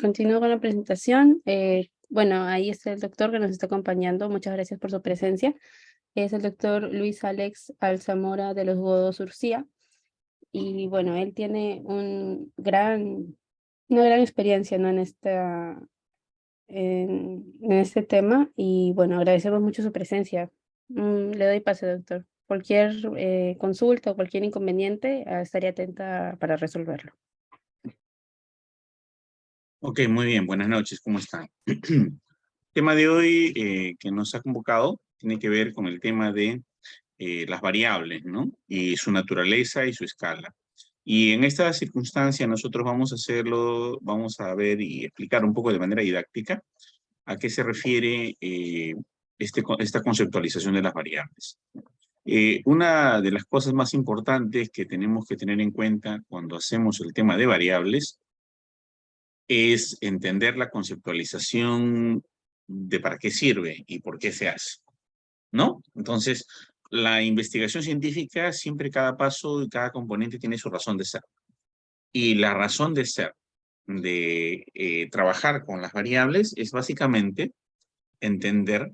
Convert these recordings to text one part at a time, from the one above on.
continúo con la presentación. Bueno, ahí está el doctor que nos está acompañando. Muchas gracias por su presencia. Es el doctor Luis Alex Alzamora de los Godos Urcía. Y bueno, él tiene una gran experiencia, ¿no? En este tema. Y bueno, agradecemos mucho su presencia. Le doy pase, doctor. Cualquier consulta o cualquier inconveniente, estaré atenta para resolverlo. Ok, muy bien. Buenas noches. ¿Cómo están? El tema de hoy que nos ha convocado tiene que ver con el tema de las variables, ¿no? Y su naturaleza y su escala. Y en esta circunstancia nosotros vamos a ver y explicar un poco de manera didáctica a qué se refiere esta conceptualización de las variables. Una de las cosas más importantes que tenemos que tener en cuenta cuando hacemos el tema de variables es entender la conceptualización de para qué sirve y por qué se hace, ¿no? Entonces, la investigación científica, siempre cada paso y cada componente tiene su razón de ser. Y la razón de ser de trabajar con las variables es básicamente entender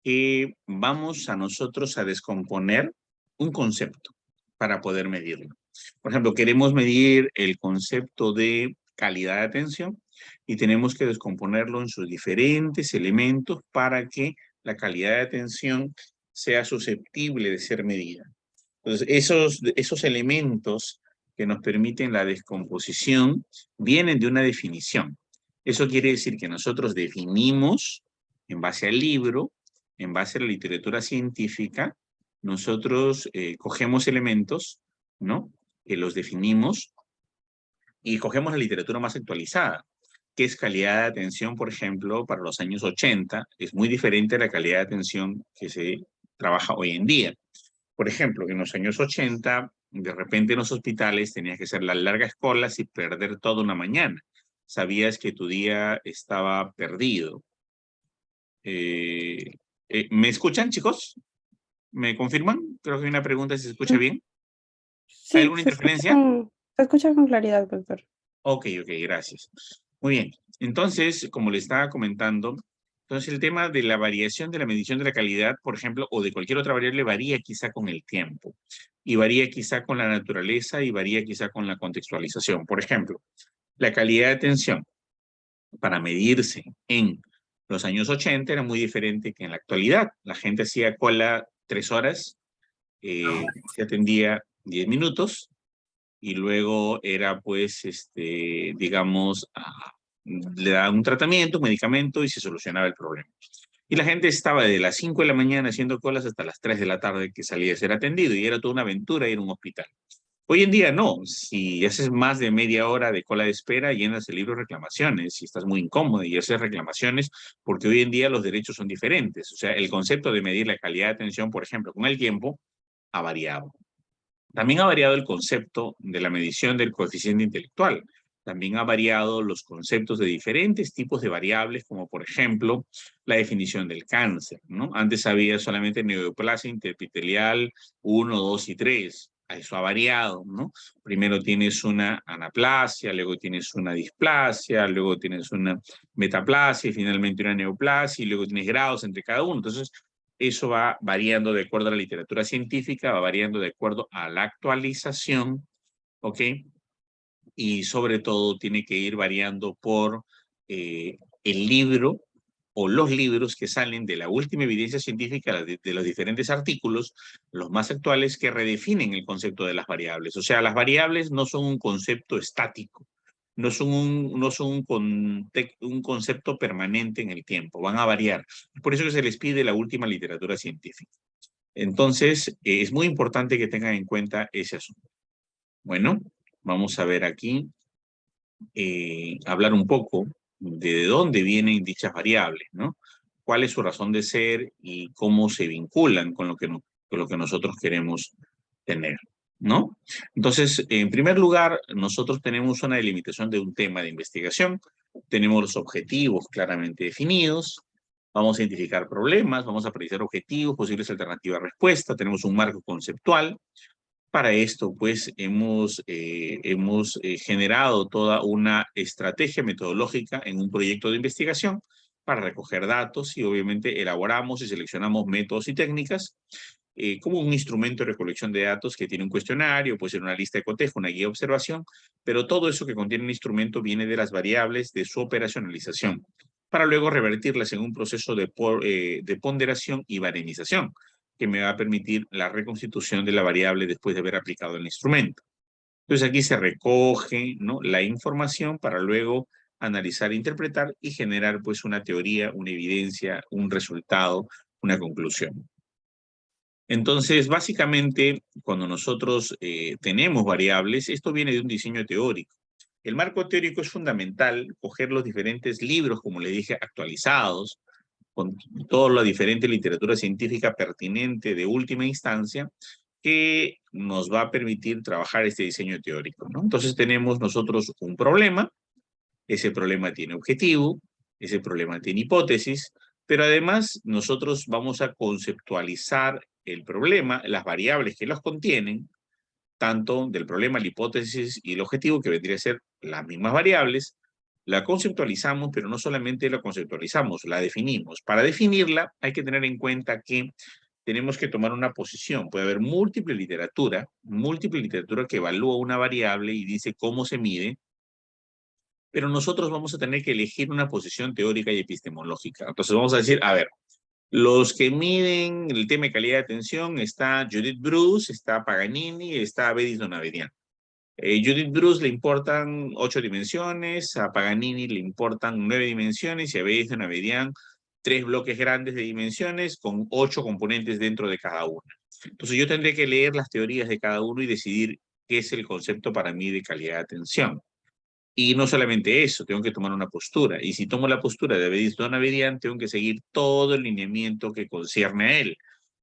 que vamos a nosotros a descomponer un concepto para poder medirlo. Por ejemplo, queremos medir el concepto de calidad de atención y tenemos que descomponerlo en sus diferentes elementos para que la calidad de atención sea susceptible de ser medida. Entonces, esos elementos que nos permiten la descomposición vienen de una definición. Eso quiere decir que nosotros definimos en base al libro, en base a la literatura científica, nosotros cogemos elementos, ¿no? Que los definimos y cogemos la literatura más actualizada, que es calidad de atención, por ejemplo, para los años 80, es muy diferente a la calidad de atención que se trabaja hoy en día. Por ejemplo, en los años 80, de repente en los hospitales tenías que hacer las largas colas y perder toda una mañana. Sabías que tu día estaba perdido. ¿Me escuchan, chicos? ¿Me confirman? Creo que hay una pregunta si se escucha Mm, bien. ¿Hay Sí, alguna interferencia? se escucha con claridad, doctor. Ok, gracias. Muy bien. Entonces, como le estaba comentando, entonces el tema de la variación de la medición de la calidad, por ejemplo, o de cualquier otra variable, varía quizá con el tiempo, y varía quizá con la naturaleza, y varía quizá con la contextualización. Por ejemplo, la calidad de atención para medirse en los años 80 era muy diferente que en la actualidad. La gente hacía cola 3 horas, se atendía 10 minutos, y luego era pues, digamos, le daban un tratamiento, un medicamento y se solucionaba el problema. Y la gente estaba desde las 5 de la mañana haciendo colas hasta las 3 de la tarde que salía a ser atendido y era toda una aventura ir a un hospital. Hoy en día no, si haces más de media hora de cola de espera, llenas el libro de reclamaciones, si estás muy incómodo y haces reclamaciones, porque hoy en día los derechos son diferentes. O sea, el concepto de medir la calidad de atención, por ejemplo, con el tiempo, ha variado. También ha variado el concepto de la medición del coeficiente intelectual. También ha variado los conceptos de diferentes tipos de variables, como por ejemplo la definición del cáncer, ¿no? Antes había solamente neoplasia interepitelial 1, 2 y 3. Eso ha variado, ¿no? Primero tienes una anaplasia, luego tienes una displasia, luego tienes una metaplasia y finalmente una neoplasia y luego tienes grados entre cada uno. Entonces, eso va variando de acuerdo a la literatura científica, va variando de acuerdo a la actualización, ¿ok? Y sobre todo tiene que ir variando por el libro o los libros que salen de la última evidencia científica de los diferentes artículos, los más actuales, que redefinen el concepto de las variables. O sea, las variables no son un concepto estático, no son un concepto permanente en el tiempo, van a variar. Por eso que se les pide la última literatura científica. Entonces, es muy importante que tengan en cuenta ese asunto. Bueno, vamos a ver aquí, hablar un poco de dónde vienen dichas variables, ¿no? ¿Cuál es su razón de ser y cómo se vinculan con lo que nosotros queremos tener, ¿no? Entonces, en primer lugar, nosotros tenemos una delimitación de un tema de investigación, tenemos los objetivos claramente definidos, vamos a identificar problemas, vamos a precisar objetivos, posibles alternativas de respuesta, tenemos un marco conceptual, Para esto, pues, hemos generado toda una estrategia metodológica en un proyecto de investigación para recoger datos y obviamente elaboramos y seleccionamos métodos y técnicas como un instrumento de recolección de datos que tiene un cuestionario, puede ser una lista de cotejo, una guía de observación, pero todo eso que contiene el instrumento viene de las variables de su operacionalización, para luego revertirlas en un proceso de ponderación y baremización, que me va a permitir la reconstitución de la variable después de haber aplicado el instrumento. Entonces aquí se recoge, ¿no?, la información para luego analizar, interpretar y generar pues una teoría, una evidencia, un resultado, una conclusión. Entonces, básicamente, cuando nosotros tenemos variables, esto viene de un diseño teórico. El marco teórico es fundamental, coger los diferentes libros, como le dije, actualizados, con toda la diferente literatura científica pertinente de última instancia, que nos va a permitir trabajar este diseño teórico, ¿no? Entonces tenemos nosotros un problema, ese problema tiene objetivo, ese problema tiene hipótesis, pero además nosotros vamos a conceptualizar el problema, las variables que los contienen, tanto del problema, la hipótesis y el objetivo, que vendría a ser las mismas variables, la conceptualizamos, pero no solamente la conceptualizamos, la definimos. Para definirla hay que tener en cuenta que tenemos que tomar una posición. Puede haber múltiple literatura que evalúa una variable y dice cómo se mide, pero nosotros vamos a tener que elegir una posición teórica y epistemológica. Entonces vamos a decir, a ver, los que miden el tema de calidad de atención está Judith Bruce, está Paganini, está Bedis Donavedian. Judith Bruce le importan 8 dimensiones, a Paganini le importan 9 dimensiones y a Bedis Donavedian 3 bloques grandes de dimensiones con 8 componentes dentro de cada una. Entonces yo tendré que leer las teorías de cada uno y decidir qué es el concepto para mí de calidad de atención. Y no solamente eso, tengo que tomar una postura. Y si tomo la postura de Bedis Donavedian, tengo que seguir todo el lineamiento que concierne a él.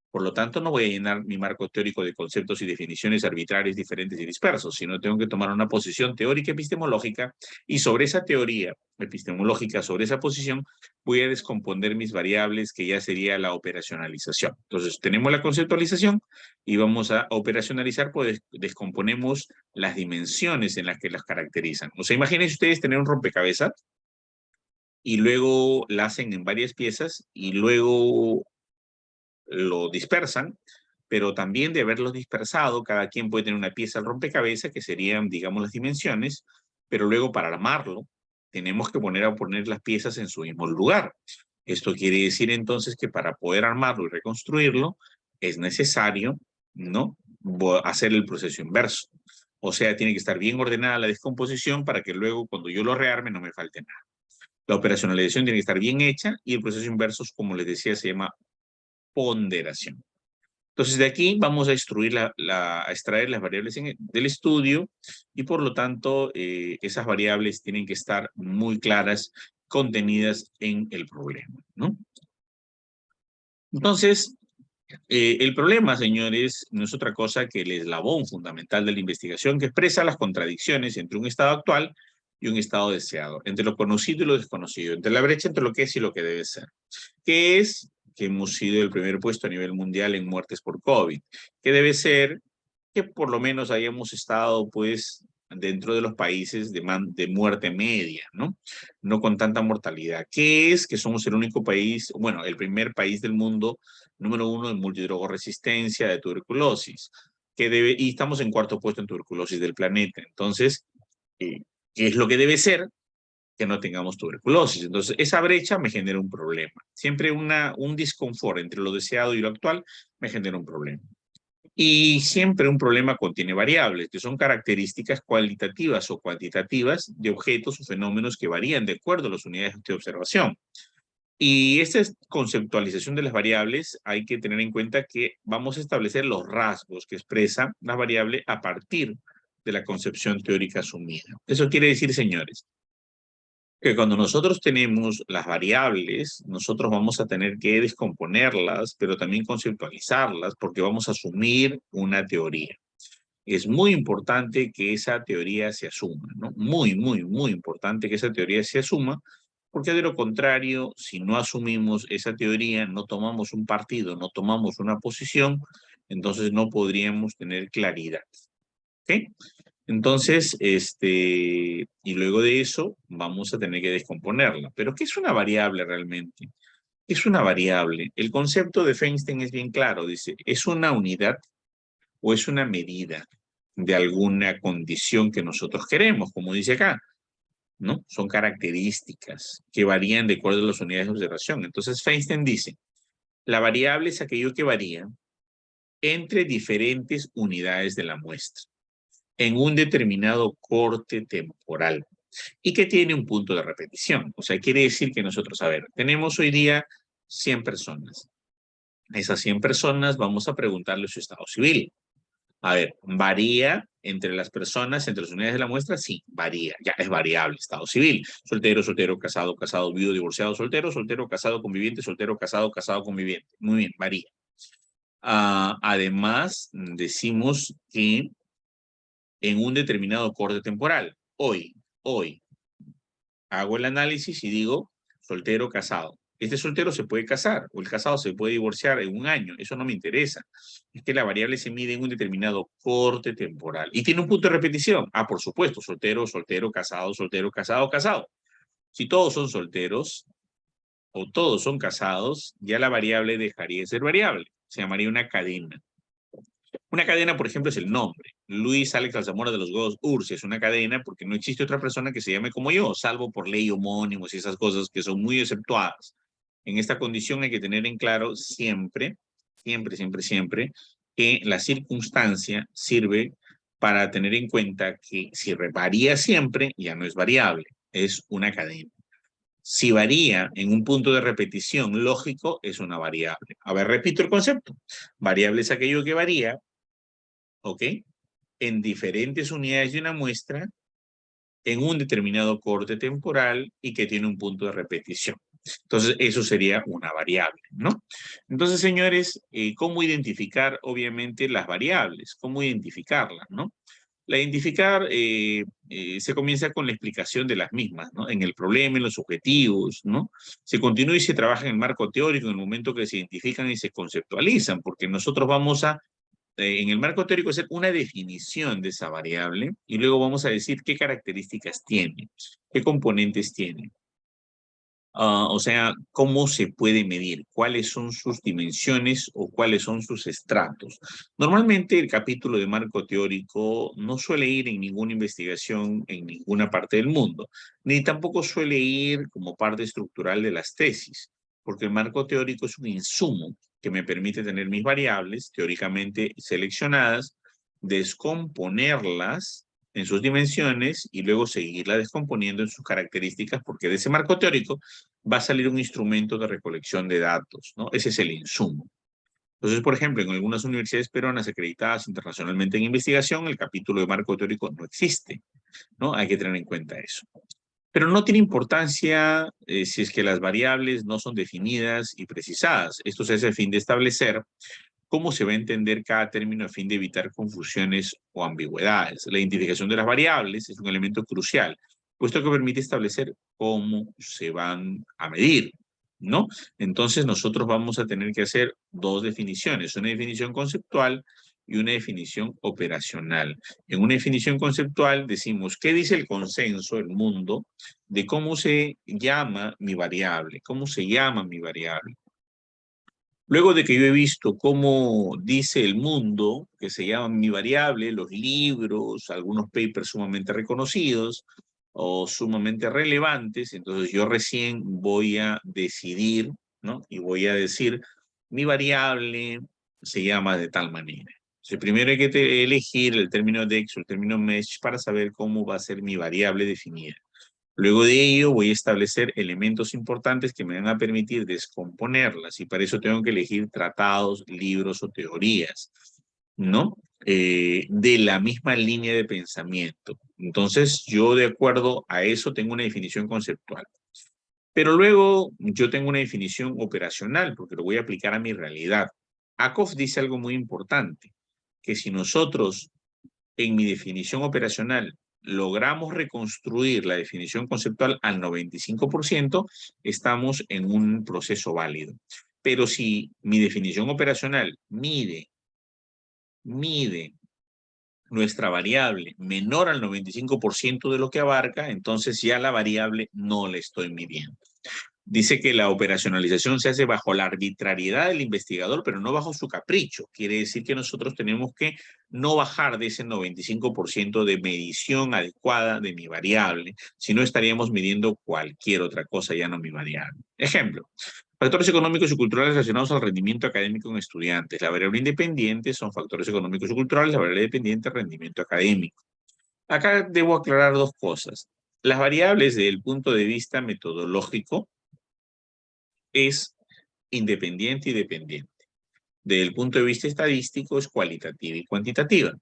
Por lo tanto, no voy a llenar mi marco teórico de conceptos y definiciones arbitrarios, diferentes y dispersos, sino tengo que tomar una posición teórica epistemológica y sobre esa teoría epistemológica, sobre esa posición, voy a descomponer mis variables, que ya sería la operacionalización. Entonces, tenemos la conceptualización y vamos a operacionalizar, pues descomponemos las dimensiones en las que las caracterizan. O sea, imagínense ustedes tener un rompecabezas y luego la hacen en varias piezas y luego lo dispersan, pero también de haberlos dispersado, cada quien puede tener una pieza al rompecabezas, que serían, digamos, las dimensiones, pero luego para armarlo, tenemos que poner las piezas en su mismo lugar. Esto quiere decir entonces que para poder armarlo y reconstruirlo, es necesario, ¿no?, hacer el proceso inverso. O sea, tiene que estar bien ordenada la descomposición para que luego, cuando yo lo rearme, no me falte nada. La operacionalización tiene que estar bien hecha y el proceso inverso, como les decía, se llama ponderación. Entonces, de aquí vamos a a extraer las variables del estudio y, por lo tanto, esas variables tienen que estar muy claras, contenidas en el problema, ¿no? Entonces, el problema, señores, no es otra cosa que el eslabón fundamental de la investigación, que expresa las contradicciones entre un estado actual y un estado deseado, entre lo conocido y lo desconocido, entre la brecha entre lo que es y lo que debe ser. ¿Qué es? Que hemos sido el primer puesto a nivel mundial en muertes por COVID, que debe ser que por lo menos hayamos estado, pues, dentro de los países de muerte media, ¿no? No con tanta mortalidad. ¿Qué es? Que somos el único país, bueno, el primer país del mundo, número 1 en multidrogoresistencia de tuberculosis, y estamos en cuarto puesto en tuberculosis del planeta. Entonces, ¿qué es lo que debe ser? Que no tengamos tuberculosis. Entonces, esa brecha me genera un problema. Siempre un disconfort entre lo deseado y lo actual me genera un problema. Y siempre un problema contiene variables, que son características cualitativas o cuantitativas de objetos o fenómenos que varían de acuerdo a las unidades de observación. Y esta conceptualización de las variables hay que tener en cuenta que vamos a establecer los rasgos que expresa la variable a partir de la concepción teórica asumida. Eso quiere decir, señores, que cuando nosotros tenemos las variables, nosotros vamos a tener que descomponerlas, pero también conceptualizarlas, porque vamos a asumir una teoría. Es muy importante que esa teoría se asuma, ¿no? Muy, muy, muy importante que esa teoría se asuma, porque de lo contrario, si no asumimos esa teoría, no tomamos un partido, no tomamos una posición, entonces no podríamos tener claridad. ¿Ok? Entonces, y luego de eso vamos a tener que descomponerla. ¿Pero qué es una variable realmente? ¿Qué es una variable? El concepto de Feinstein es bien claro, dice, es una unidad o es una medida de alguna condición que nosotros queremos, como dice acá, ¿no? Son características que varían de acuerdo a las unidades de observación. Entonces, Feinstein dice, la variable es aquello que varía entre diferentes unidades de la muestra en un determinado corte temporal y que tiene un punto de repetición. O sea, quiere decir que nosotros, a ver, tenemos hoy día 100 personas. Esas 100 personas vamos a preguntarle su estado civil. A ver, ¿varía entre las personas, entre las unidades de la muestra? Sí, varía, ya es variable, estado civil. Soltero, soltero, casado, casado, viudo, divorciado, soltero, soltero, casado, conviviente, soltero, casado, casado, conviviente. Muy bien, varía. Además, decimos que en un determinado corte temporal, hoy, hago el análisis y digo soltero, casado. Este soltero se puede casar o el casado se puede divorciar en un año. Eso no me interesa. Es que la variable se mide en un determinado corte temporal. Y tiene un punto de repetición. Ah, por supuesto, soltero, soltero, soltero, casado, casado. Si todos son solteros o todos son casados, ya la variable dejaría de ser variable. Se llamaría una cadena. Una cadena, por ejemplo, es el nombre. Luis Alex Alzamora de los Godos Ursi es una cadena porque no existe otra persona que se llame como yo, salvo por ley homónimos y esas cosas que son muy exceptuadas. En esta condición hay que tener en claro siempre, siempre, que la circunstancia sirve para tener en cuenta que si varía siempre, ya no es variable, es una cadena. Si varía en un punto de repetición lógico, es una variable. A ver, repito el concepto. Variable es aquello que varía, ¿ok? En diferentes unidades de una muestra en un determinado corte temporal y que tiene un punto de repetición. Entonces, eso sería una variable, ¿no? Entonces, señores, ¿cómo identificar, obviamente, las variables? ¿Cómo identificarlas, no? La identificar se comienza con la explicación de las mismas, ¿no? En el problema, en los objetivos, ¿no? Se continúa y se trabaja en el marco teórico en el momento que se identifican y se conceptualizan, porque nosotros vamos a en el marco teórico hacer una definición de esa variable y luego vamos a decir qué características tiene, qué componentes tiene. O sea, cómo se puede medir, cuáles son sus dimensiones o cuáles son sus estratos. Normalmente el capítulo de marco teórico no suele ir en ninguna investigación en ninguna parte del mundo, ni tampoco suele ir como parte estructural de las tesis, porque el marco teórico es un insumo que me permite tener mis variables teóricamente seleccionadas, descomponerlas en sus dimensiones y luego seguirla descomponiendo en sus características, porque de ese marco teórico va a salir un instrumento de recolección de datos, ¿no? Ese es el insumo. Entonces, por ejemplo, en algunas universidades peruanas acreditadas internacionalmente en investigación, el capítulo de marco teórico no existe, ¿no? Hay que tener en cuenta eso. Pero no tiene importancia si es que las variables no son definidas y precisadas. Esto se hace a fin de establecer cómo se va a entender cada término a fin de evitar confusiones o ambigüedades. La identificación de las variables es un elemento crucial, puesto que permite establecer cómo se van a medir, ¿no? Entonces nosotros vamos a tener que hacer dos definiciones, una definición conceptual y una definición operacional. En una definición conceptual decimos, ¿qué dice el consenso, el mundo, de cómo se llama mi variable? ¿Cómo se llama mi variable? Luego de que yo he visto cómo dice el mundo, que se llama mi variable, los libros, algunos papers sumamente reconocidos o sumamente relevantes, entonces yo recién voy a decidir, ¿no? Y voy a decir, mi variable se llama de tal manera. Entonces, primero hay que elegir el término DEX o el término MESH para saber cómo va a ser mi variable definida. Luego de ello voy a establecer elementos importantes que me van a permitir descomponerlas y para eso tengo que elegir tratados, libros o teorías, ¿no? De la misma línea de pensamiento. Entonces yo de acuerdo a eso tengo una definición conceptual. Pero luego yo tengo una definición operacional porque lo voy a aplicar a mi realidad. Ackoff dice algo muy importante, que si nosotros en mi definición operacional logramos reconstruir la definición conceptual al 95%, estamos en un proceso válido. Pero si mi definición operacional mide mide nuestra variable menor al 95% de lo que abarca, entonces ya la variable no la estoy midiendo. Dice que la operacionalización se hace bajo la arbitrariedad del investigador, pero no bajo su capricho. Quiere decir que nosotros tenemos que no bajar de ese 95% de medición adecuada de mi variable, si no estaríamos midiendo cualquier otra cosa, ya no mi variable. Ejemplo, factores económicos y culturales relacionados al rendimiento académico en estudiantes. La variable independiente son factores económicos y culturales, la variable dependiente, rendimiento académico. Acá debo aclarar dos cosas. Las variables desde el punto de vista metodológico es independiente y dependiente. Desde el punto de vista estadístico es cualitativa y cuantitativa.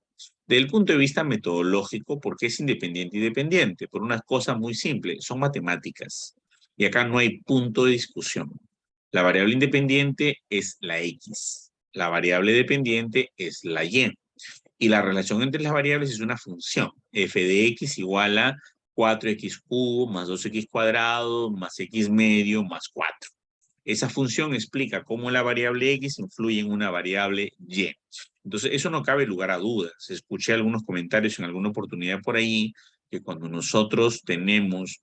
Desde el punto de vista metodológico, ¿por qué es independiente y dependiente? Por una cosa muy simple, son matemáticas. Y acá no hay punto de discusión. La variable independiente es la X. La variable dependiente es la Y. Y la relación entre las variables es una función. F de X igual a 4x cubo más 2x cuadrado más x medio más 4. Esa función explica cómo la variable X influye en una variable Y. Entonces, eso no cabe lugar a dudas. Escuché algunos comentarios en alguna oportunidad por ahí que cuando nosotros tenemos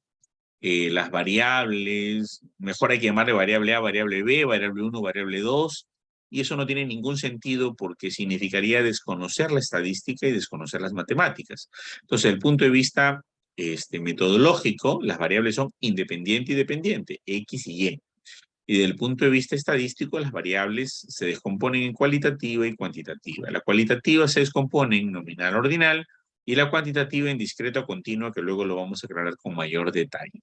las variables, mejor hay que llamarle variable A, variable B, variable 1, variable 2, y eso no tiene ningún sentido porque significaría desconocer la estadística y desconocer las matemáticas. Entonces, desde el punto de vista metodológico, las variables son independiente y dependiente, X y Y. Y desde el punto de vista estadístico, las variables se descomponen en cualitativa y cuantitativa. La cualitativa se descompone en nominal ordinal y la cuantitativa en discreta o continua, que luego lo vamos a aclarar con mayor detalle.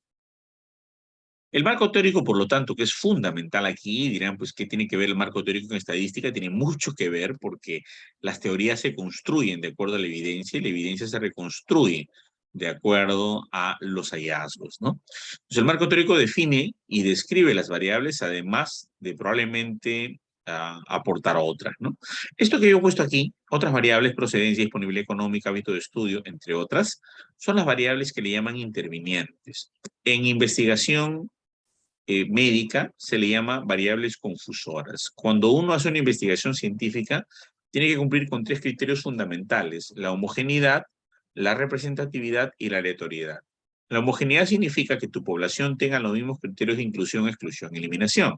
El marco teórico, por lo tanto, que es fundamental aquí, dirán, pues, ¿qué tiene que ver el marco teórico con estadística? Tiene mucho que ver porque las teorías se construyen de acuerdo a la evidencia y la evidencia se reconstruye de acuerdo a los hallazgos, ¿no? Entonces, el marco teórico define y describe las variables, además de probablemente aportar otras, ¿no? Esto que yo he puesto aquí, otras variables, procedencia, disponibilidad económica, hábito de estudio, entre otras, son las variables que le llaman intervinientes. En investigación médica se le llama variables confusoras. Cuando uno hace una investigación científica, tiene que cumplir con tres criterios fundamentales: la homogeneidad, la representatividad y la aleatoriedad. La homogeneidad significa que tu población tenga los mismos criterios de inclusión, exclusión y eliminación.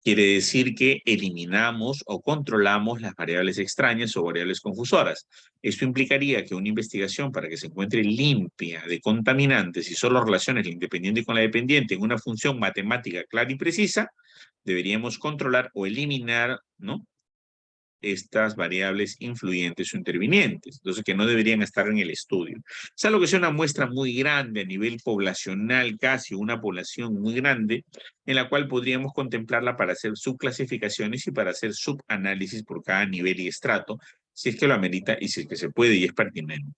Quiere decir que eliminamos o controlamos las variables extrañas o variables confusoras. Esto implicaría que una investigación, para que se encuentre limpia de contaminantes y solo relaciones la independiente con la dependiente en una función matemática clara y precisa, deberíamos controlar o eliminar, ¿no?, estas variables influyentes o intervinientes, entonces que no deberían estar en el estudio. Salvo que sea una muestra muy grande a nivel poblacional, casi una población muy grande, en la cual podríamos contemplarla para hacer subclasificaciones y para hacer subanálisis por cada nivel y estrato, si es que lo amerita y si es que se puede y es pertinente.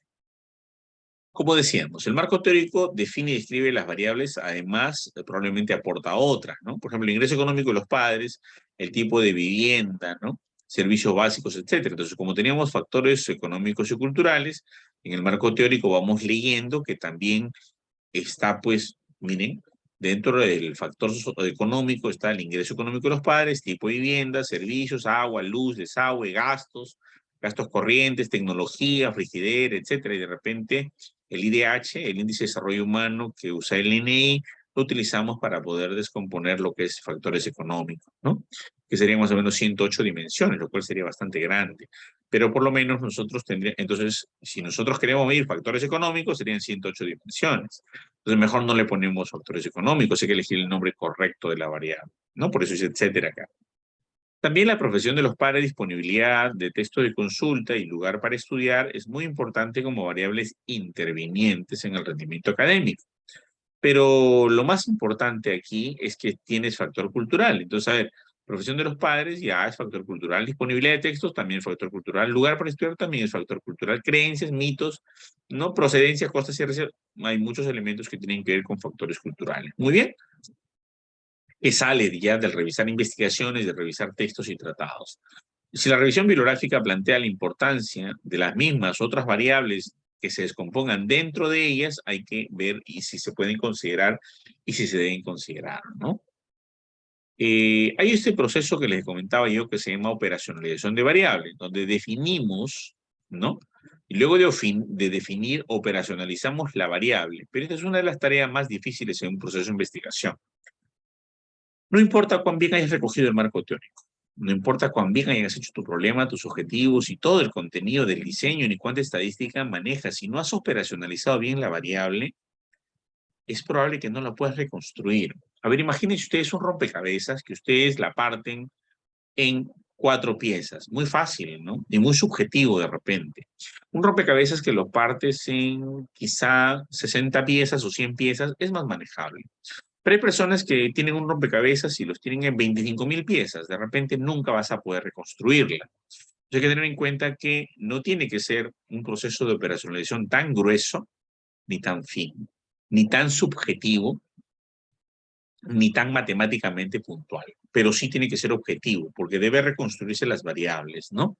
Como decíamos, el marco teórico define y describe las variables, además probablemente aporta otras, ¿no? Por ejemplo, el ingreso económico de los padres, el tipo de vivienda, ¿no?, servicios básicos, etcétera. Entonces, como teníamos factores económicos y culturales, en el marco teórico vamos leyendo que también está, pues, miren, dentro del factor económico está el ingreso económico de los padres, tipo de vivienda, servicios, agua, luz, desagüe, gastos, gastos corrientes, tecnología, frigidera, etcétera. Y de repente el IDH, el Índice de Desarrollo Humano que usa el INEI, lo utilizamos para poder descomponer lo que es factores económicos, ¿no? Que serían más o menos 108 dimensiones, lo cual sería bastante grande. Pero por lo menos nosotros tendríamos, entonces, si nosotros queremos medir factores económicos, serían 108 dimensiones. Entonces, mejor no le ponemos factores económicos, hay que elegir el nombre correcto de la variable, ¿no? Por eso dice etcétera acá. También la profesión de los padres, disponibilidad de texto de consulta y lugar para estudiar es muy importante como variables intervinientes en el rendimiento académico. Pero lo más importante aquí es que tienes factor cultural. Entonces, a ver, profesión de los padres ya es factor cultural, disponibilidad de textos también es factor cultural, lugar para estudiar también es factor cultural, creencias, mitos, no procedencia, costas y reservas. Hay muchos elementos que tienen que ver con factores culturales. Muy bien, que sale ya del revisar investigaciones, de revisar textos y tratados. Si la revisión bibliográfica plantea la importancia de las mismas otras variables que se descompongan dentro de ellas, hay que ver y si se pueden considerar y si se deben considerar, ¿no? Hay este proceso que les comentaba yo que se llama operacionalización de variables, donde definimos, ¿no? Y luego de definir, operacionalizamos la variable. Pero esta es una de las tareas más difíciles en un proceso de investigación. No importa cuán bien hayas recogido el marco teórico, no importa cuán bien hayas hecho tu problema, tus objetivos y todo el contenido del diseño, ni cuánta estadística manejas, si no has operacionalizado bien la variable, es probable que no la puedas reconstruir. A ver, imagínense ustedes un rompecabezas que ustedes la parten en 4 piezas. Muy fácil, ¿no? Y muy subjetivo de repente. Un rompecabezas que lo partes en quizá 60 piezas o 100 piezas es más manejable. Pero hay personas que tienen un rompecabezas y los tienen en 25.000 piezas. De repente nunca vas a poder reconstruirla. Hay que tener en cuenta que no tiene que ser un proceso de operacionalización tan grueso, ni tan fino, ni tan subjetivo, ni tan matemáticamente puntual, pero sí tiene que ser objetivo, porque debe reconstruirse las variables, ¿no?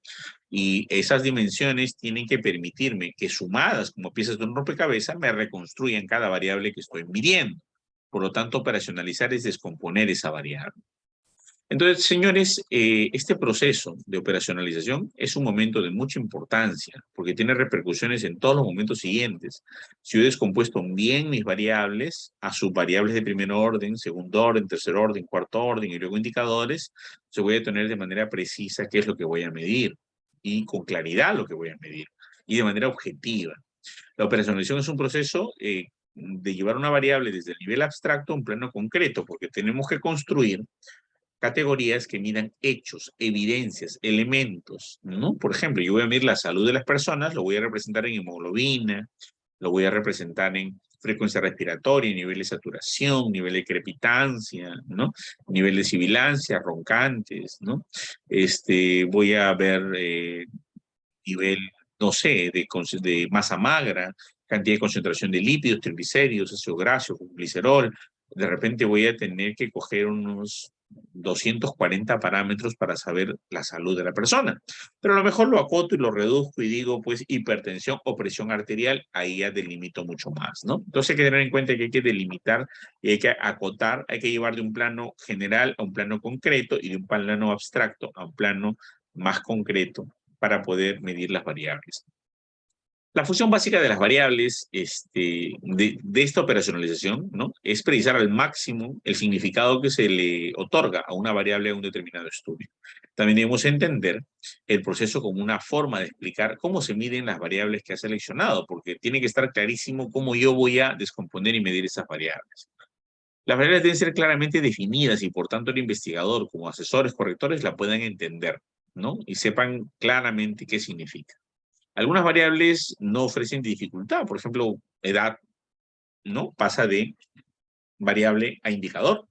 Y esas dimensiones tienen que permitirme que sumadas como piezas de un rompecabezas me reconstruyan cada variable que estoy midiendo. Por lo tanto, operacionalizar es descomponer esa variable. Entonces, señores, este proceso de operacionalización es un momento de mucha importancia porque tiene repercusiones en todos los momentos siguientes. Si yo he descompuesto bien mis variables a subvariables de primer orden, segundo orden, tercer orden, cuarto orden y luego indicadores, se voy a tener de manera precisa qué es lo que voy a medir y con claridad lo que voy a medir y de manera objetiva. La operacionalización es un proceso de llevar una variable desde el nivel abstracto a un plano concreto porque tenemos que construir categorías que midan hechos, evidencias, elementos, ¿no? Por ejemplo, yo voy a medir la salud de las personas, lo voy a representar en hemoglobina, lo voy a representar en frecuencia respiratoria, nivel de saturación, nivel de crepitancia, ¿no? Nivel de sibilancia, roncantes, ¿no? Voy a ver nivel, no sé, de masa magra, cantidad de concentración de lípidos, triglicéridos, ácido graso, glicerol. De repente voy a tener que coger unos 240 parámetros para saber la salud de la persona. Pero a lo mejor lo acoto y lo reduzco y digo, pues, hipertensión o presión arterial, ahí ya delimito mucho más, ¿no? Entonces hay que tener en cuenta que hay que delimitar y hay que acotar, hay que llevar de un plano general a un plano concreto y de un plano abstracto a un plano más concreto para poder medir las variables. La función básica de las variables de esta operacionalización, ¿no? Es precisar al máximo el significado que se le otorga a una variable en un determinado estudio. También debemos entender el proceso como una forma de explicar cómo se miden las variables que ha seleccionado, porque tiene que estar clarísimo cómo yo voy a descomponer y medir esas variables. Las variables deben ser claramente definidas y por tanto el investigador como asesores correctores la puedan entender, ¿no? Y sepan claramente qué significa. Algunas variables no ofrecen dificultad, por ejemplo, edad, ¿no? Pasa de variable a indicador.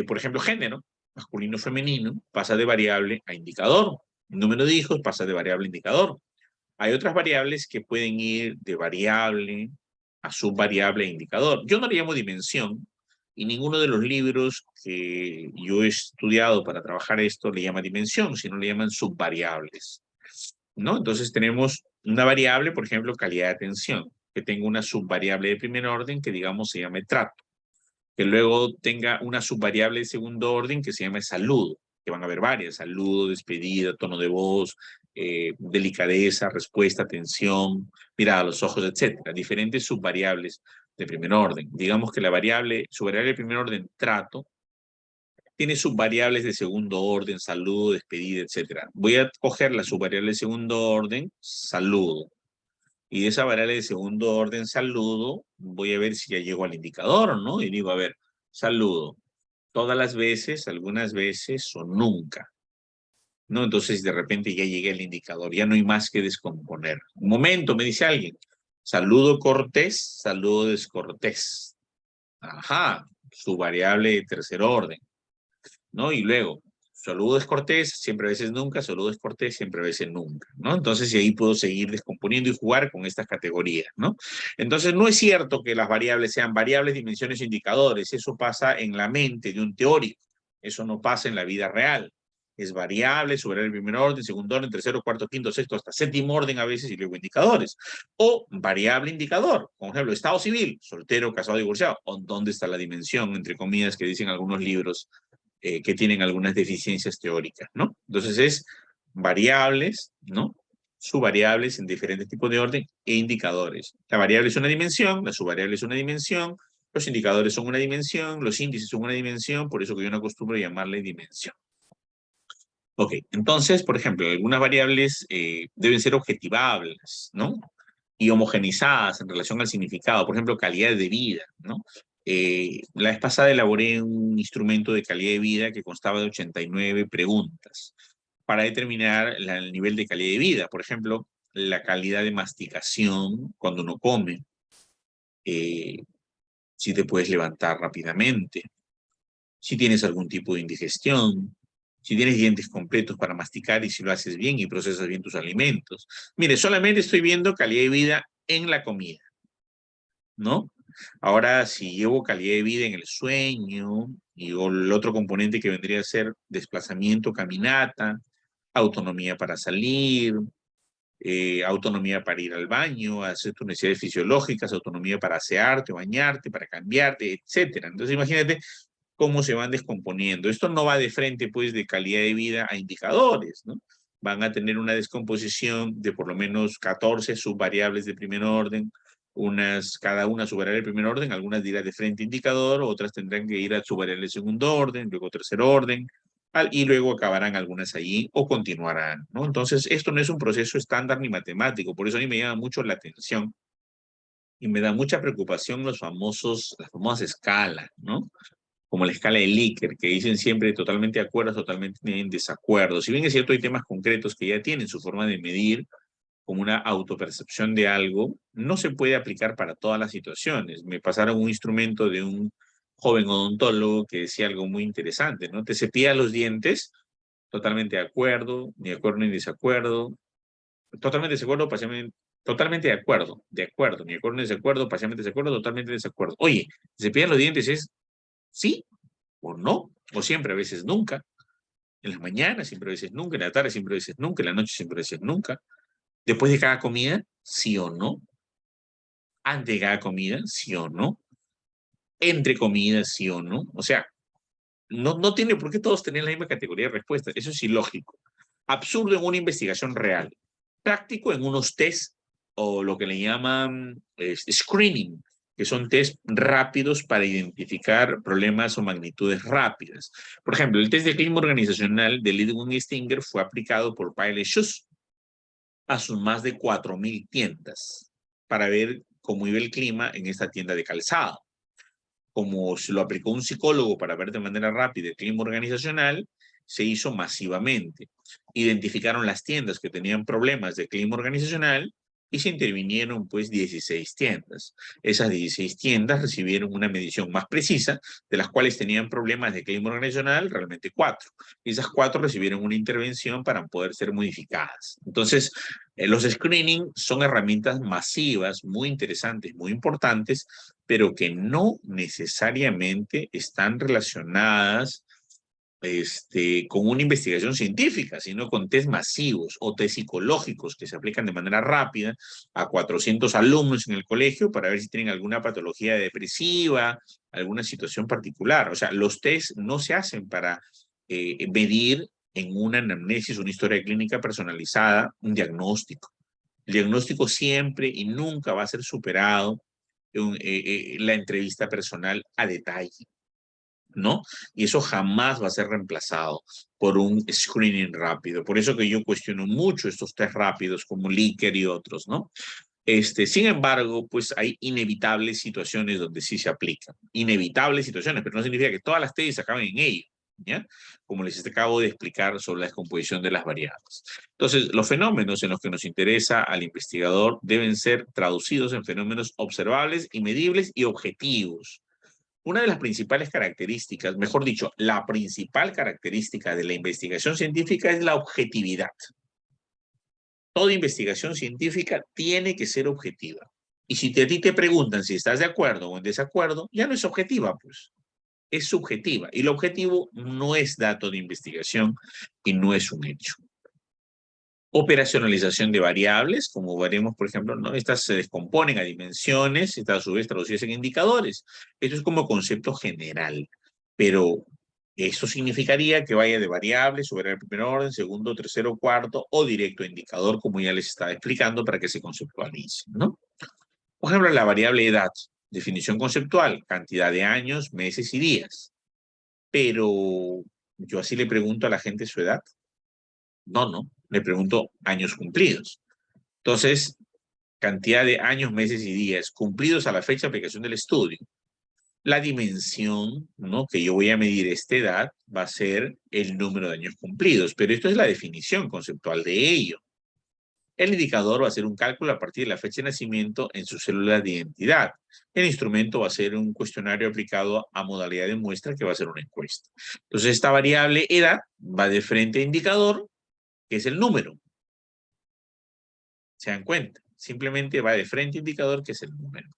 Por ejemplo, género, masculino, femenino, pasa de variable a indicador. Número de hijos pasa de variable a indicador. Hay otras variables que pueden ir de variable a subvariable a indicador. Yo no le llamo dimensión y ninguno de los libros que yo he estudiado para trabajar esto le llama dimensión, sino le llaman subvariables, ¿no? Entonces tenemos una variable, por ejemplo, calidad de atención, que tenga una subvariable de primer orden que digamos se llame trato, que luego tenga una subvariable de segundo orden que se llame salud, que van a haber varias, saludo, despedida, tono de voz, delicadeza, respuesta, atención, mirada a los ojos, etcétera. Diferentes subvariables de primer orden. Digamos que la subvariable de primer orden, trato, tiene subvariables de segundo orden, saludo, despedida, etcétera. Voy a coger la subvariable de segundo orden, saludo. Y de esa variable de segundo orden, saludo, voy a ver si ya llego al indicador, ¿no? Y digo, a ver, saludo. Todas las veces, algunas veces o nunca, ¿no? Entonces de repente ya llegué al indicador, ya no hay más que descomponer. Un momento, me dice alguien, saludo cortés, saludo descortés. Ajá, su variable de tercer orden, ¿no? Y luego, saludo descortés, siempre a veces nunca, saludo descortés, siempre a veces nunca, ¿no? Entonces, y ahí puedo seguir descomponiendo y jugar con estas categorías, ¿no? Entonces, no es cierto que las variables sean variables, dimensiones, indicadores. Eso pasa en la mente de un teórico. Eso no pasa en la vida real. Es variable, sobre el primer orden, segundo orden, tercero, cuarto, quinto, sexto, hasta séptimo orden a veces y luego indicadores. O variable indicador, por ejemplo, estado civil, soltero, casado, divorciado. ¿O dónde está la dimensión, entre comillas, que dicen algunos libros que tienen algunas deficiencias teóricas, ¿no? Entonces es variables, ¿no? Subvariables en diferentes tipos de orden e indicadores. La variable es una dimensión, la subvariable es una dimensión, los indicadores son una dimensión, los índices son una dimensión, por eso que yo no acostumbro llamarle dimensión. Ok, entonces, por ejemplo, algunas variables deben ser objetivables, ¿no? Y homogenizadas en relación al significado, por ejemplo, calidad de vida, ¿no? La vez pasada elaboré un instrumento de calidad de vida que constaba de 89 preguntas para determinar el nivel de calidad de vida. Por ejemplo, la calidad de masticación cuando uno come, eh, si te puedes levantar rápidamente, si tienes algún tipo de indigestión, si tienes dientes completos para masticar y si lo haces bien y procesas bien tus alimentos. Mire, solamente estoy viendo calidad de vida en la comida, ¿no? Ahora, si llevo calidad de vida en el sueño y o el otro componente que vendría a ser desplazamiento, caminata, autonomía para salir, autonomía para ir al baño, hacer tus necesidades fisiológicas, autonomía para asearte, bañarte, para cambiarte, etcétera. Entonces, imagínate cómo se van descomponiendo. Esto no va de frente, pues, de calidad de vida a indicadores, ¿no? Van a tener una descomposición de por lo menos 14 subvariables de primer orden, cada una subvariable de primer orden, algunas dirán de frente a indicador, otras tendrán que ir a subvariable de segundo orden, luego tercer orden, y luego acabarán algunas allí o continuarán, ¿no? Entonces, esto no es un proceso estándar ni matemático, por eso a mí me llama mucho la atención y me da mucha preocupación las famosas escalas, ¿no? Como la escala de Likert, que dicen siempre totalmente de acuerdo, totalmente en desacuerdo. Si bien es cierto, hay temas concretos que ya tienen su forma de medir, como una autopercepción de algo, no se puede aplicar para todas las situaciones. Me pasaron un instrumento de un joven odontólogo que decía algo muy interesante, ¿no? Te cepillas los dientes, totalmente de acuerdo, ni de acuerdo ni desacuerdo, totalmente desacuerdo, parcialmente, totalmente de acuerdo, ni de acuerdo ni desacuerdo, parcialmente desacuerdo, totalmente desacuerdo. Oye, cepillar los dientes es sí o no, o siempre, a veces nunca. En las mañanas, siempre a veces nunca. En la tarde, siempre a veces nunca. En la noche, siempre a veces nunca. Después de cada comida, sí o no. Antes de cada comida, sí o no. Entre comidas, sí o no. O sea, no tiene por qué todos tener la misma categoría de respuesta. Eso es ilógico. Absurdo en una investigación real. Práctico en unos test o lo que le llaman screening, que son test rápidos para identificar problemas o magnitudes rápidas. Por ejemplo, el test de clima organizacional de Lidwin y Stinger fue aplicado por Pyle Schuss a sus más de 4.000 tiendas para ver cómo iba el clima en esta tienda de calzado. Como se lo aplicó un psicólogo para ver de manera rápida el clima organizacional, se hizo masivamente. Identificaron las tiendas que tenían problemas de clima organizacional y se intervinieron pues 16 tiendas. Esas 16 tiendas recibieron una medición más precisa, de las cuales tenían problemas de clima organizacional, realmente 4. Y esas 4 recibieron una intervención para poder ser modificadas. Entonces, los screening son herramientas masivas, muy interesantes, muy importantes, pero que no necesariamente están relacionadas con una investigación científica, sino con test masivos o test psicológicos que se aplican de manera rápida a 400 alumnos en el colegio para ver si tienen alguna patología depresiva, alguna situación particular. O sea, los test no se hacen para medir en una anamnesis, una historia clínica personalizada, un diagnóstico. El diagnóstico siempre y nunca va a ser superado en la entrevista personal a detalle, ¿no? Y eso jamás va a ser reemplazado por un screening rápido. Por eso que yo cuestiono mucho estos test rápidos como Likert y otros, ¿no? Sin embargo, pues hay inevitables situaciones donde sí se aplican. Inevitables situaciones, pero no significa que todas las tesis acaben en ello, ¿ya? Como les acabo de explicar sobre la descomposición de las variables. Entonces, los fenómenos en los que nos interesa al investigador deben ser traducidos en fenómenos observables y medibles y objetivos. Una de las principales características, mejor dicho, la principal característica de la investigación científica es la objetividad. Toda investigación científica tiene que ser objetiva. Y si a ti te preguntan si estás de acuerdo o en desacuerdo, ya no es objetiva, pues. Es subjetiva. Y lo objetivo no es dato de investigación y no es un hecho. Operacionalización de variables, como veremos, por ejemplo, ¿no? Estas se descomponen a dimensiones, estas a su vez traducidas en indicadores. Esto es como concepto general, pero Eso significaría que vaya de variable, sobre el primer orden, segundo, tercero, cuarto, o directo a indicador, como ya les estaba explicando, para que se conceptualice, ¿no? Por ejemplo, la variable edad, definición conceptual, cantidad de años, meses y días. Pero yo así le pregunto a la gente su edad. No, le pregunto años cumplidos. Entonces, cantidad de años, meses y días cumplidos a la fecha de aplicación del estudio. La dimensión, ¿no?, que yo voy a medir esta edad va a ser el número de años cumplidos, pero esto es la definición conceptual de ello. El indicador va a ser un cálculo a partir de la fecha de nacimiento en su célula de identidad. El instrumento va a ser un cuestionario aplicado a modalidad de muestra, que va a ser una encuesta. Entonces, esta variable edad va de frente a indicador, que es el número. ¿Se dan cuenta? Simplemente va de frente a indicador, que es el número.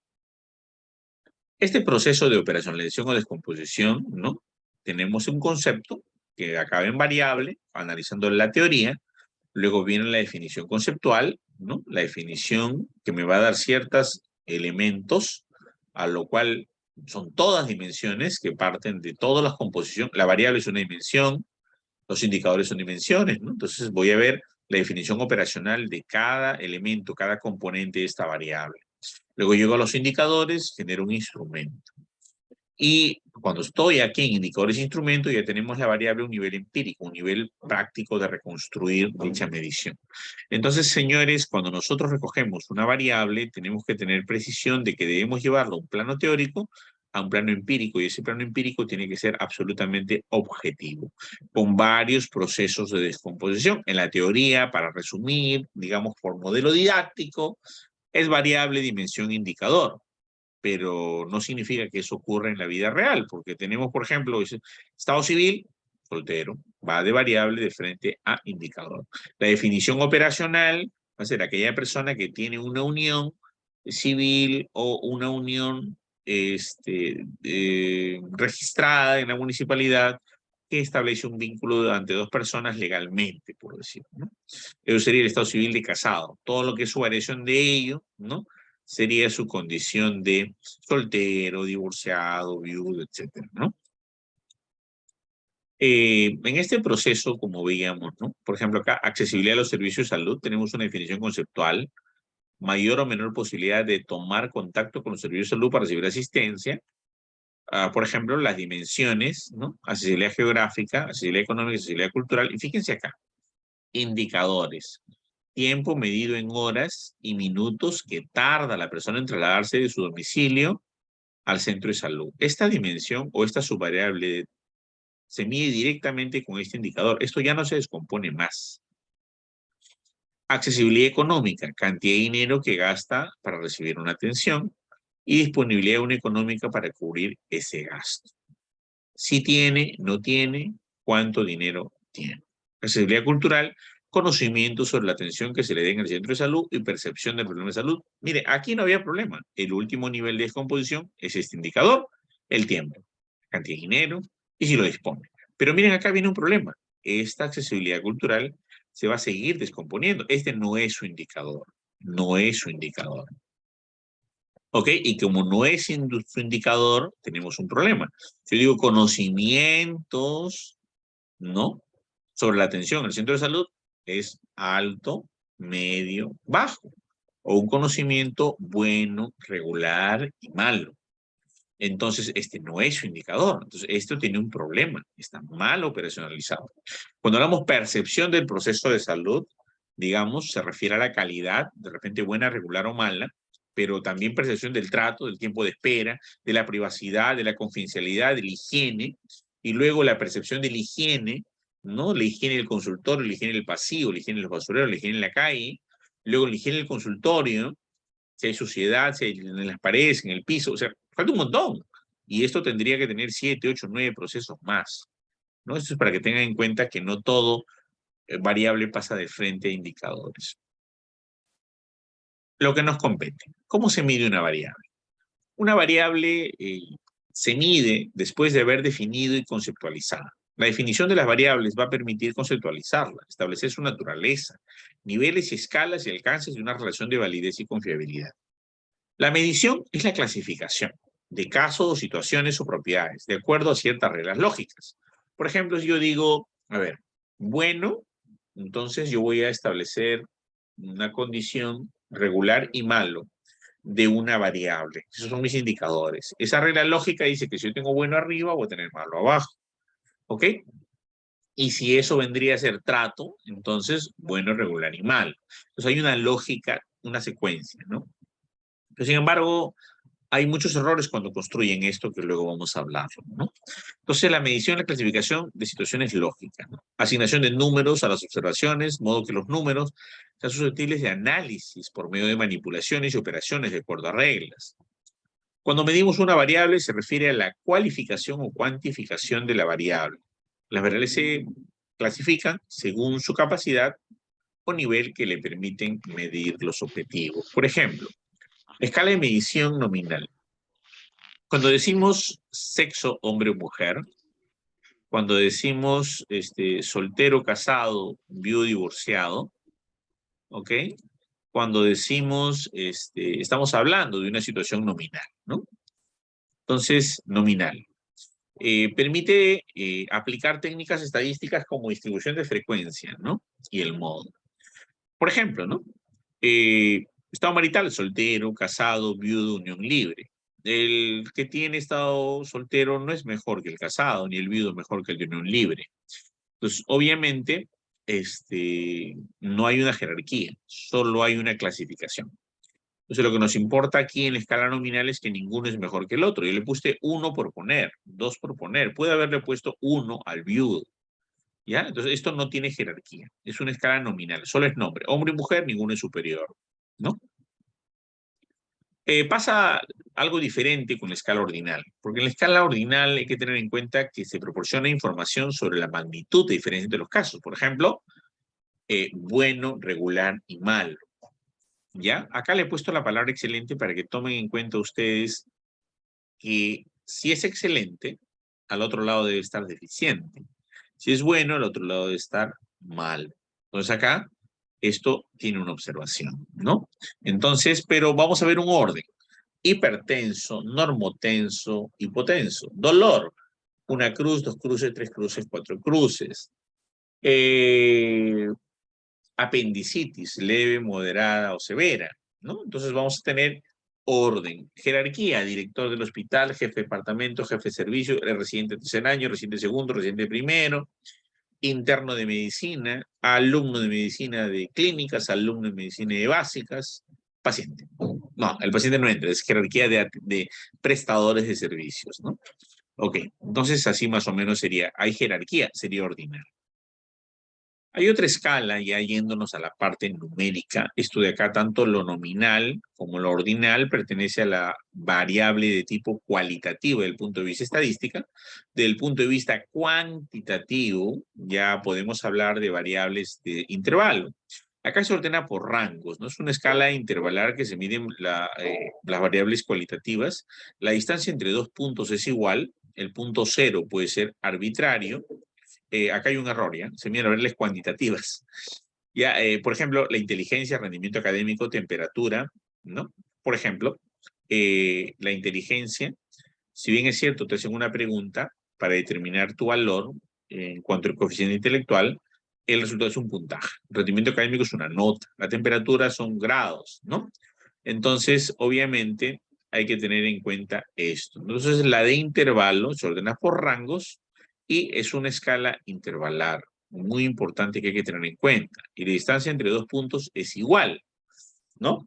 Este proceso de operacionalización o descomposición, ¿no? Tenemos un concepto que acaba en variable, analizando la teoría. Luego viene la definición conceptual, ¿no? La definición que me va a dar ciertos elementos, a lo cual son todas dimensiones que parten de todas las composiciones. La variable es una dimensión, los indicadores son dimensiones, ¿no? Entonces voy a ver la definición operacional de cada elemento, cada componente de esta variable. Luego llego a los indicadores, genero un instrumento. Y cuando estoy aquí en indicadores e instrumentos, ya tenemos la variable a un nivel empírico, un nivel práctico de reconstruir dicha medición. Entonces, señores, cuando nosotros recogemos una variable, tenemos que tener precisión de que debemos llevarlo a un plano teórico, a un plano empírico, y ese plano empírico tiene que ser absolutamente objetivo, con varios procesos de descomposición. En la teoría, para resumir, digamos, por modelo didáctico, es variable, dimensión, indicador, pero no significa que eso ocurra en la vida real, porque tenemos, por ejemplo, estado civil, soltero, va de variable de frente a indicador. La definición operacional va a ser aquella persona que tiene una unión civil o una unión registrada en la municipalidad, que establece un vínculo ante dos personas legalmente, por decirlo, ¿no? Eso sería el estado civil de casado. Todo lo que es su variación de ello, ¿no?, sería su condición de soltero, divorciado, viudo, etcétera, ¿no? En este proceso, como veíamos, ¿no?, por ejemplo, acá, accesibilidad a los servicios de salud, tenemos una definición conceptual: mayor o menor posibilidad de tomar contacto con los servicios de salud para recibir asistencia. Por ejemplo, las dimensiones, ¿no?, accesibilidad geográfica, accesibilidad económica, accesibilidad cultural. Y fíjense acá, indicadores: tiempo medido en horas y minutos que tarda la persona en trasladarse de su domicilio al centro de salud. Esta dimensión o esta subvariable se mide directamente con este indicador. Esto ya no se descompone más. Accesibilidad económica: cantidad de dinero que gasta para recibir una atención, y disponibilidad económica para cubrir ese gasto. Si tiene, no tiene, cuánto dinero tiene. Accesibilidad cultural: conocimiento sobre la atención que se le dé en el centro de salud y percepción del problema de salud. Mire, aquí no había problema. El último nivel de descomposición es este indicador: el tiempo, cantidad de dinero y si lo dispone. Pero miren, acá viene un problema. Esta accesibilidad cultural se va a seguir descomponiendo. Este no es su indicador. No es su indicador. ¿Ok? Y como no es su indicador, tenemos un problema. Yo digo conocimientos, ¿no?, sobre la atención en el centro de salud, es alto, medio, bajo. O un conocimiento bueno, regular y malo. Entonces, este no es su indicador. Entonces, esto tiene un problema. Está mal operacionalizado. Cuando hablamos percepción del proceso de salud, digamos, se refiere a la calidad, de repente buena, regular o mala, pero también percepción del trato, del tiempo de espera, de la privacidad, de la confidencialidad, de la higiene, y luego la percepción de la higiene, ¿no? La higiene del consultorio, la higiene del pasillo, la higiene de los basureros, la higiene en la calle, luego la higiene del consultorio, si hay suciedad, si hay en las paredes, en el piso, o sea, falta un montón. Y esto tendría que tener 7, 8, 9 procesos más, ¿no? Esto es para que tengan en cuenta que no todo variable pasa de frente a indicadores. Lo que nos compete: ¿cómo se mide una variable? Una variable se mide después de haber definido y conceptualizado. La definición de las variables va a permitir conceptualizarlas, establecer su naturaleza, niveles y escalas y alcances de una relación de validez y confiabilidad. La medición es la clasificación de casos, situaciones o propiedades, de acuerdo a ciertas reglas lógicas. Por ejemplo, si yo digo, a ver, bueno, entonces yo voy a establecer una condición regular y malo de una variable. Esos son mis indicadores. Esa regla lógica dice que si yo tengo bueno arriba, voy a tener malo abajo. ¿Ok? Y si eso vendría a ser trato, entonces bueno, regular y malo. Entonces hay una lógica, una secuencia, ¿no? Pero sin embargo, hay muchos errores cuando construyen esto que luego vamos a hablar, ¿no? Entonces, la medición y la clasificación de situaciones lógicas, ¿no? Asignación de números a las observaciones, modo que los números sean susceptibles de análisis por medio de manipulaciones y operaciones de acuerdo a reglas. Cuando medimos una variable, se refiere a la cualificación o cuantificación de la variable. Las variables se clasifican según su capacidad o nivel que le permiten medir los objetivos. Por ejemplo, escala de medición nominal. Cuando decimos sexo, hombre o mujer, cuando decimos soltero, casado, viudo, divorciado, ¿ok? Cuando decimos, estamos hablando de una situación nominal, ¿no? Entonces, nominal. Permite aplicar técnicas estadísticas como distribución de frecuencia, ¿no? Y el modo. Por ejemplo, ¿no? Estado marital, soltero, casado, viudo, unión libre. El que tiene estado soltero no es mejor que el casado, ni el viudo mejor que el de unión libre. Entonces, obviamente, no hay una jerarquía, solo hay una clasificación. Entonces, lo que nos importa aquí en la escala nominal es que ninguno es mejor que el otro. Yo le puse 1 por poner, 2 por poner. Puede haberle puesto 1 al viudo. ¿Ya? Entonces, esto no tiene jerarquía. Es una escala nominal, solo es nombre. Hombre y mujer, ninguno es superior, ¿no? Pasa algo diferente con la escala ordinal, porque en la escala ordinal hay que tener en cuenta que se proporciona información sobre la magnitud de diferencia de los casos. Por ejemplo, bueno, regular y malo. ¿Ya? Acá le he puesto la palabra excelente para que tomen en cuenta ustedes que si es excelente, al otro lado debe estar deficiente. Si es bueno, al otro lado debe estar mal. Entonces acá, esto tiene una observación, ¿no? Entonces, pero vamos a ver un orden. Hipertenso, normotenso, hipotenso. Dolor, una cruz, 2 cruces, 3 cruces, 4 cruces. Apendicitis, leve, moderada o severa, ¿no? Entonces vamos a tener orden, jerarquía, director del hospital, jefe de departamento, jefe de servicio, residente de tercer año, residente segundo, residente primero, interno de medicina, alumno de medicina de clínicas, alumno de medicina de básicas, paciente. No, el paciente no entra, es jerarquía de prestadores de servicios, ¿no? Ok, entonces así más o menos sería, hay jerarquía, sería ordinario. Hay otra escala, ya yéndonos a la parte numérica. Esto de acá, tanto lo nominal como lo ordinal, pertenece a la variable de tipo cualitativo desde el punto de vista estadística. Desde el punto de vista cuantitativo, ya podemos hablar de variables de intervalo. Acá se ordena por rangos, ¿no? Es una escala intervalar que se miden las variables cualitativas. La distancia entre dos puntos es igual. El punto cero puede ser arbitrario. Acá hay un error, ¿ya? Se miden variables cuantitativas. Ya, por ejemplo, la inteligencia, rendimiento académico, temperatura, ¿no? Por ejemplo, la inteligencia, si bien es cierto, te hacen una pregunta para determinar tu valor en cuanto al coeficiente intelectual, el resultado es un puntaje. El rendimiento académico es una nota. La temperatura son grados, ¿no? Entonces, obviamente, hay que tener en cuenta esto. Entonces, la de intervalo se ordena por rangos y es una escala intervalar, muy importante que hay que tener en cuenta. Y la distancia entre dos puntos es igual, ¿no?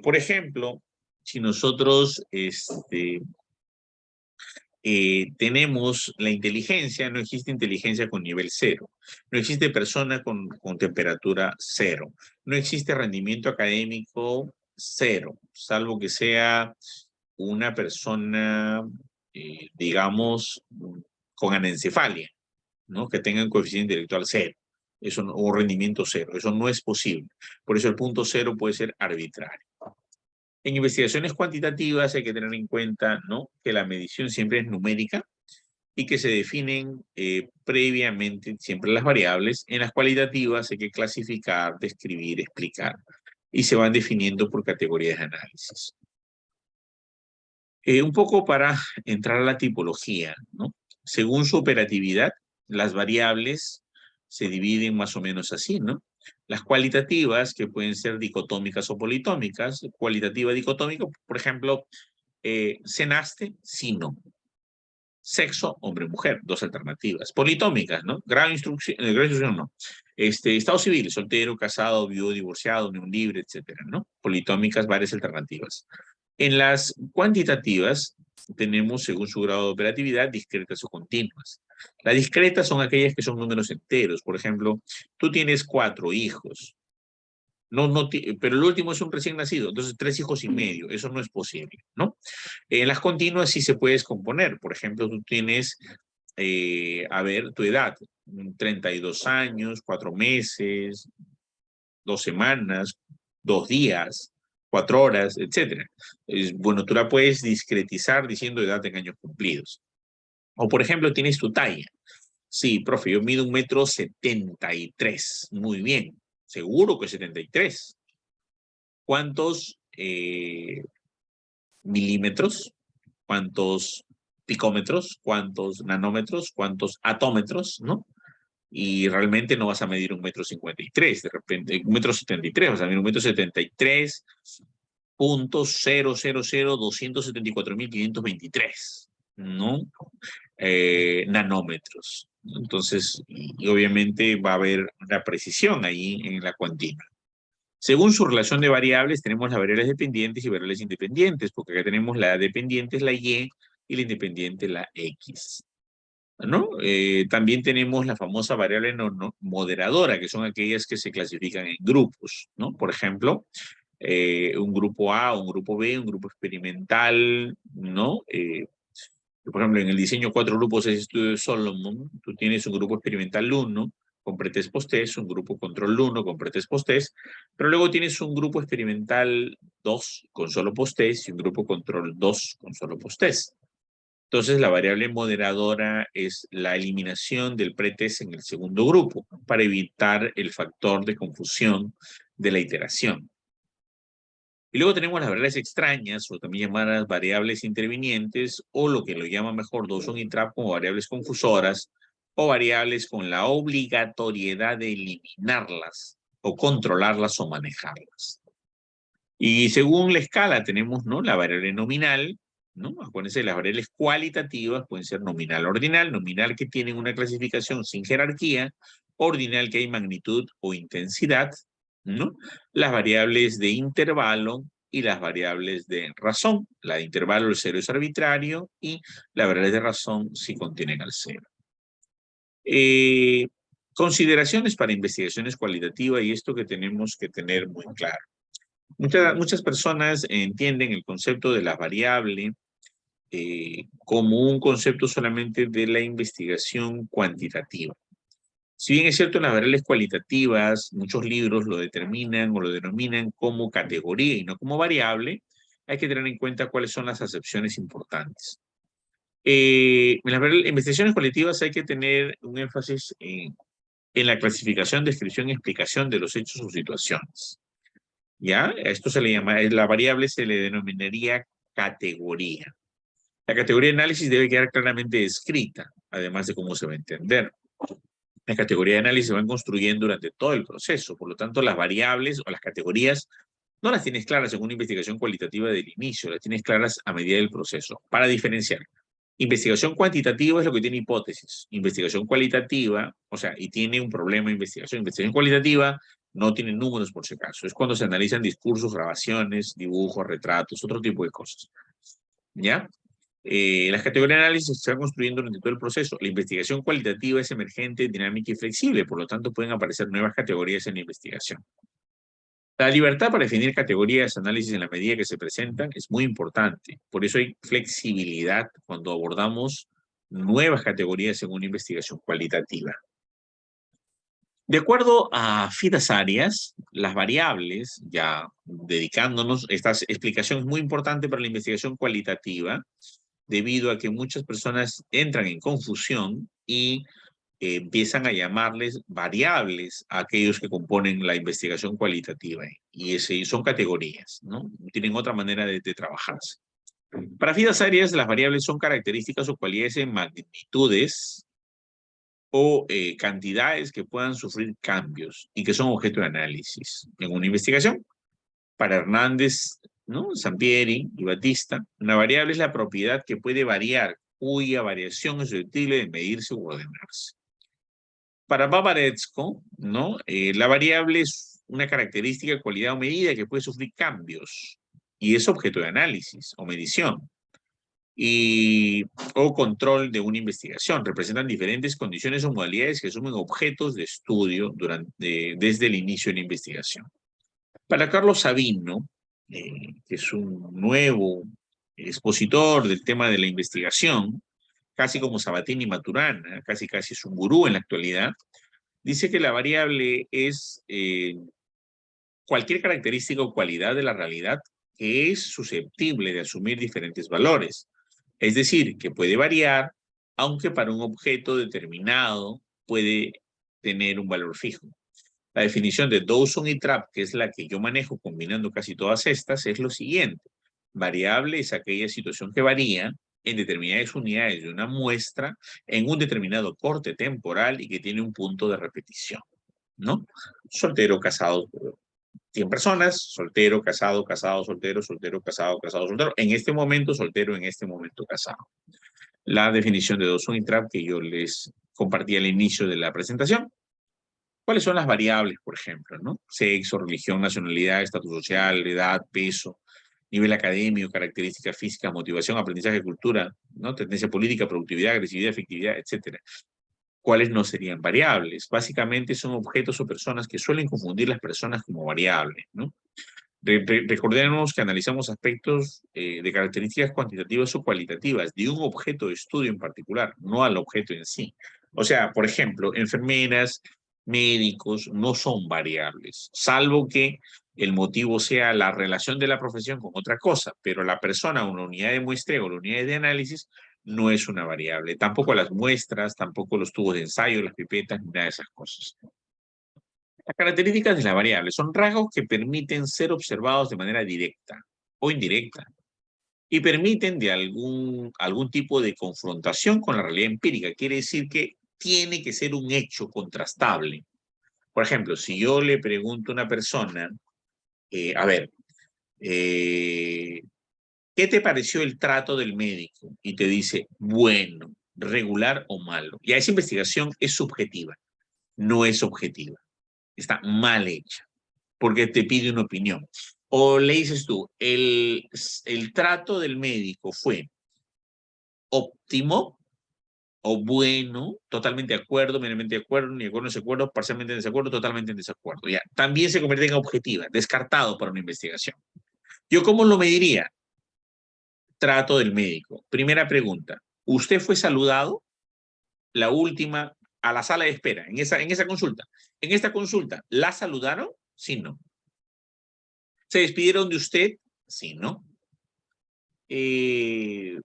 Por ejemplo, si nosotros tenemos la inteligencia, no existe inteligencia con nivel 0, no existe persona con temperatura 0, no existe rendimiento académico 0, salvo que sea una persona, digamos, con anencefalia, ¿no? Que tenga un coeficiente intelectual 0, eso no, o rendimiento 0, eso no es posible. Por eso el punto 0 puede ser arbitrario. En investigaciones cuantitativas hay que tener en cuenta, ¿no?, que la medición siempre es numérica y que se definen previamente siempre las variables. En las cualitativas hay que clasificar, describir, explicar y se van definiendo por categorías de análisis. Un poco para entrar a la tipología, ¿no? Según su operatividad, las variables se dividen más o menos así, ¿no? Las cualitativas, que pueden ser dicotómicas o politómicas. Cualitativa dicotómica, por ejemplo, cenaste, sí, no. Sexo, hombre, mujer, dos alternativas. Politómicas, ¿no? Grado de instrucción, no. Estado civil, soltero, casado, viudo, divorciado, unión libre, etcétera, ¿no? Politómicas, varias alternativas. En las cuantitativas tenemos, según su grado de operatividad, discretas o continuas. Las discretas son aquellas que son números enteros. Por ejemplo, tú tienes 4 hijos. Pero el último es un recién nacido, entonces 3 hijos y medio. Eso no es posible, ¿no? En las continuas sí se puede descomponer. Por ejemplo, tú tienes, a ver, tu edad, 32 años, 4 meses, 2 semanas, 2 días, 4 horas, etc. Bueno, tú la puedes discretizar diciendo edad en años cumplidos. O, por ejemplo, tienes tu talla. Sí, profe, yo mido 1,73 m. Muy bien, seguro que 73. ¿Cuántos milímetros? ¿Cuántos picómetros? ¿Cuántos nanómetros? ¿Cuántos atómetros? ¿No? Y realmente no vas a medir 1,53 m, de repente, 1,73 m, vas a medir 1,73 m, 0,00274.523, ¿no? Nanómetros. Entonces, y obviamente va a haber una precisión ahí en la continua. Según su relación de variables, tenemos las variables dependientes y variables independientes, porque acá tenemos la dependiente es la y la independiente la x, ¿no? También tenemos la famosa variable moderadora, que son aquellas que se clasifican en grupos, ¿no? Por ejemplo, un grupo A, un grupo B, un grupo experimental, ¿no? Por ejemplo, en el diseño 4 grupos es estudio de Solomon, tú tienes un grupo experimental 1 con pretest post-test, un grupo control 1 con pretest post-test, pero luego tienes un grupo experimental 2 con solo post-test y un grupo control 2 con solo post-test. Entonces, la variable moderadora es la eliminación del pretest en el segundo grupo para evitar el factor de confusión de la iteración. Y luego tenemos las variables extrañas, o también llamadas variables intervinientes, o lo que lo llaman mejor Dawson y Trap como variables confusoras, o variables con la obligatoriedad de eliminarlas, o controlarlas o manejarlas. Y según la escala tenemos, ¿no?, la variable nominal, ¿no? Acuérdense, las variables cualitativas pueden ser nominal o ordinal, nominal que tienen una clasificación sin jerarquía, ordinal que hay magnitud o intensidad, ¿no? Las variables de intervalo y las variables de razón. La de intervalo, el cero es arbitrario, y las variables de razón sí contienen al cero. Consideraciones para investigaciones cualitativas, y esto que tenemos que tener muy claro. Muchas personas entienden el concepto de la variable como un concepto solamente de la investigación cuantitativa. Si bien es cierto, en las variables cualitativas, muchos libros lo determinan o lo denominan como categoría y no como variable, hay que tener en cuenta cuáles son las acepciones importantes. En las investigaciones cualitativas hay que tener un énfasis en la clasificación, descripción y explicación de los hechos o situaciones. ¿Ya? A esto se le llama, la variable se le denominaría categoría. La categoría de análisis debe quedar claramente descrita, además de cómo se va a entender. Las categorías de análisis se van construyendo durante todo el proceso, por lo tanto las variables o las categorías no las tienes claras en una investigación cualitativa del inicio, las tienes claras a medida del proceso. Para diferenciar, investigación cuantitativa es lo que tiene hipótesis. Investigación cualitativa, o sea, y tiene un problema de investigación. Investigación cualitativa no tiene números por si acaso. Es cuando se analizan discursos, grabaciones, dibujos, retratos, otro tipo de cosas. ¿Ya? Las categorías de análisis se van construyendo durante todo el proceso. La investigación cualitativa es emergente, dinámica y flexible, por lo tanto pueden aparecer nuevas categorías en la investigación. La libertad para definir categorías de análisis en la medida que se presentan es muy importante. Por eso hay flexibilidad cuando abordamos nuevas categorías en una investigación cualitativa. De acuerdo a Fidas Arias, las variables, ya dedicándonos, esta explicación es muy importante para la investigación cualitativa, debido a que muchas personas entran en confusión y empiezan a llamarles variables a aquellos que componen la investigación cualitativa. Y son categorías, ¿no? Tienen otra manera de trabajarse. Para Fidas Arias, las variables son características o cualidades en magnitudes o cantidades que puedan sufrir cambios y que son objeto de análisis en una investigación. Para Hernández, ¿no? Sampieri y Batista, una variable es la propiedad que puede variar, cuya variación es susceptible de medirse u ordenarse. Para Babarezko, ¿no? La variable es una característica, cualidad o medida que puede sufrir cambios y es objeto de análisis o medición o control de una investigación. Representan diferentes condiciones o modalidades que asumen objetos de estudio desde el inicio de la investigación. Para Carlos Sabino, que es un nuevo expositor del tema de la investigación, casi como Sabatini y Maturana, casi es un gurú en la actualidad, dice que la variable es cualquier característica o cualidad de la realidad que es susceptible de asumir diferentes valores. Es decir, que puede variar, aunque para un objeto determinado puede tener un valor fijo. La definición de Dawson y Trapp, que es la que yo manejo combinando casi todas estas, es lo siguiente. Variable es aquella situación que varía en determinadas unidades de una muestra en un determinado corte temporal y que tiene un punto de repetición, ¿no? Soltero, casado, 100 personas, soltero, casado, casado, soltero, soltero, casado, casado, soltero. En este momento, soltero, en este momento, casado. La definición de Dawson y Trapp que yo les compartí al inicio de la presentación. ¿Cuáles son las variables, por ejemplo, ¿no? Sexo, religión, nacionalidad, estatus social, edad, peso, nivel académico, características físicas, motivación, aprendizaje, cultura, ¿no? Tendencia política, productividad, agresividad, efectividad, etcétera. ¿Cuáles no serían variables? Básicamente son objetos o personas que suelen confundir las personas como variables, ¿no? Recordemos que analizamos aspectos de características cuantitativas o cualitativas de un objeto de estudio en particular, no al objeto en sí. O sea, por ejemplo, enfermeras, médicos no son variables, salvo que el motivo sea la relación de la profesión con otra cosa, pero la persona, una unidad de muestreo o la unidad de análisis no es una variable. Tampoco las muestras, tampoco los tubos de ensayo, las pipetas, ni nada de esas cosas. Las características de la variable son rasgos que permiten ser observados de manera directa o indirecta y permiten de algún tipo de confrontación con la realidad empírica. Quiere decir que tiene que ser un hecho contrastable. Por ejemplo, si yo le pregunto a una persona, a ver, ¿qué te pareció el trato del médico? Y te dice, bueno, regular o malo. Y esa investigación es subjetiva, no es objetiva. Está mal hecha, porque te pide una opinión. O le dices tú, el trato del médico fue óptimo o bueno, totalmente de acuerdo, meramente de acuerdo, ni de acuerdo, desacuerdo, parcialmente en desacuerdo, totalmente en desacuerdo. Ya, también se convierte en objetiva, descartado para una investigación. ¿Yo cómo lo mediría? Trato del médico. Primera pregunta, ¿usted fue saludado? La última, a la sala de espera, en esa consulta. En esta consulta, ¿la saludaron? Sí, no. ¿Se despidieron de usted? Sí, no. ¿Le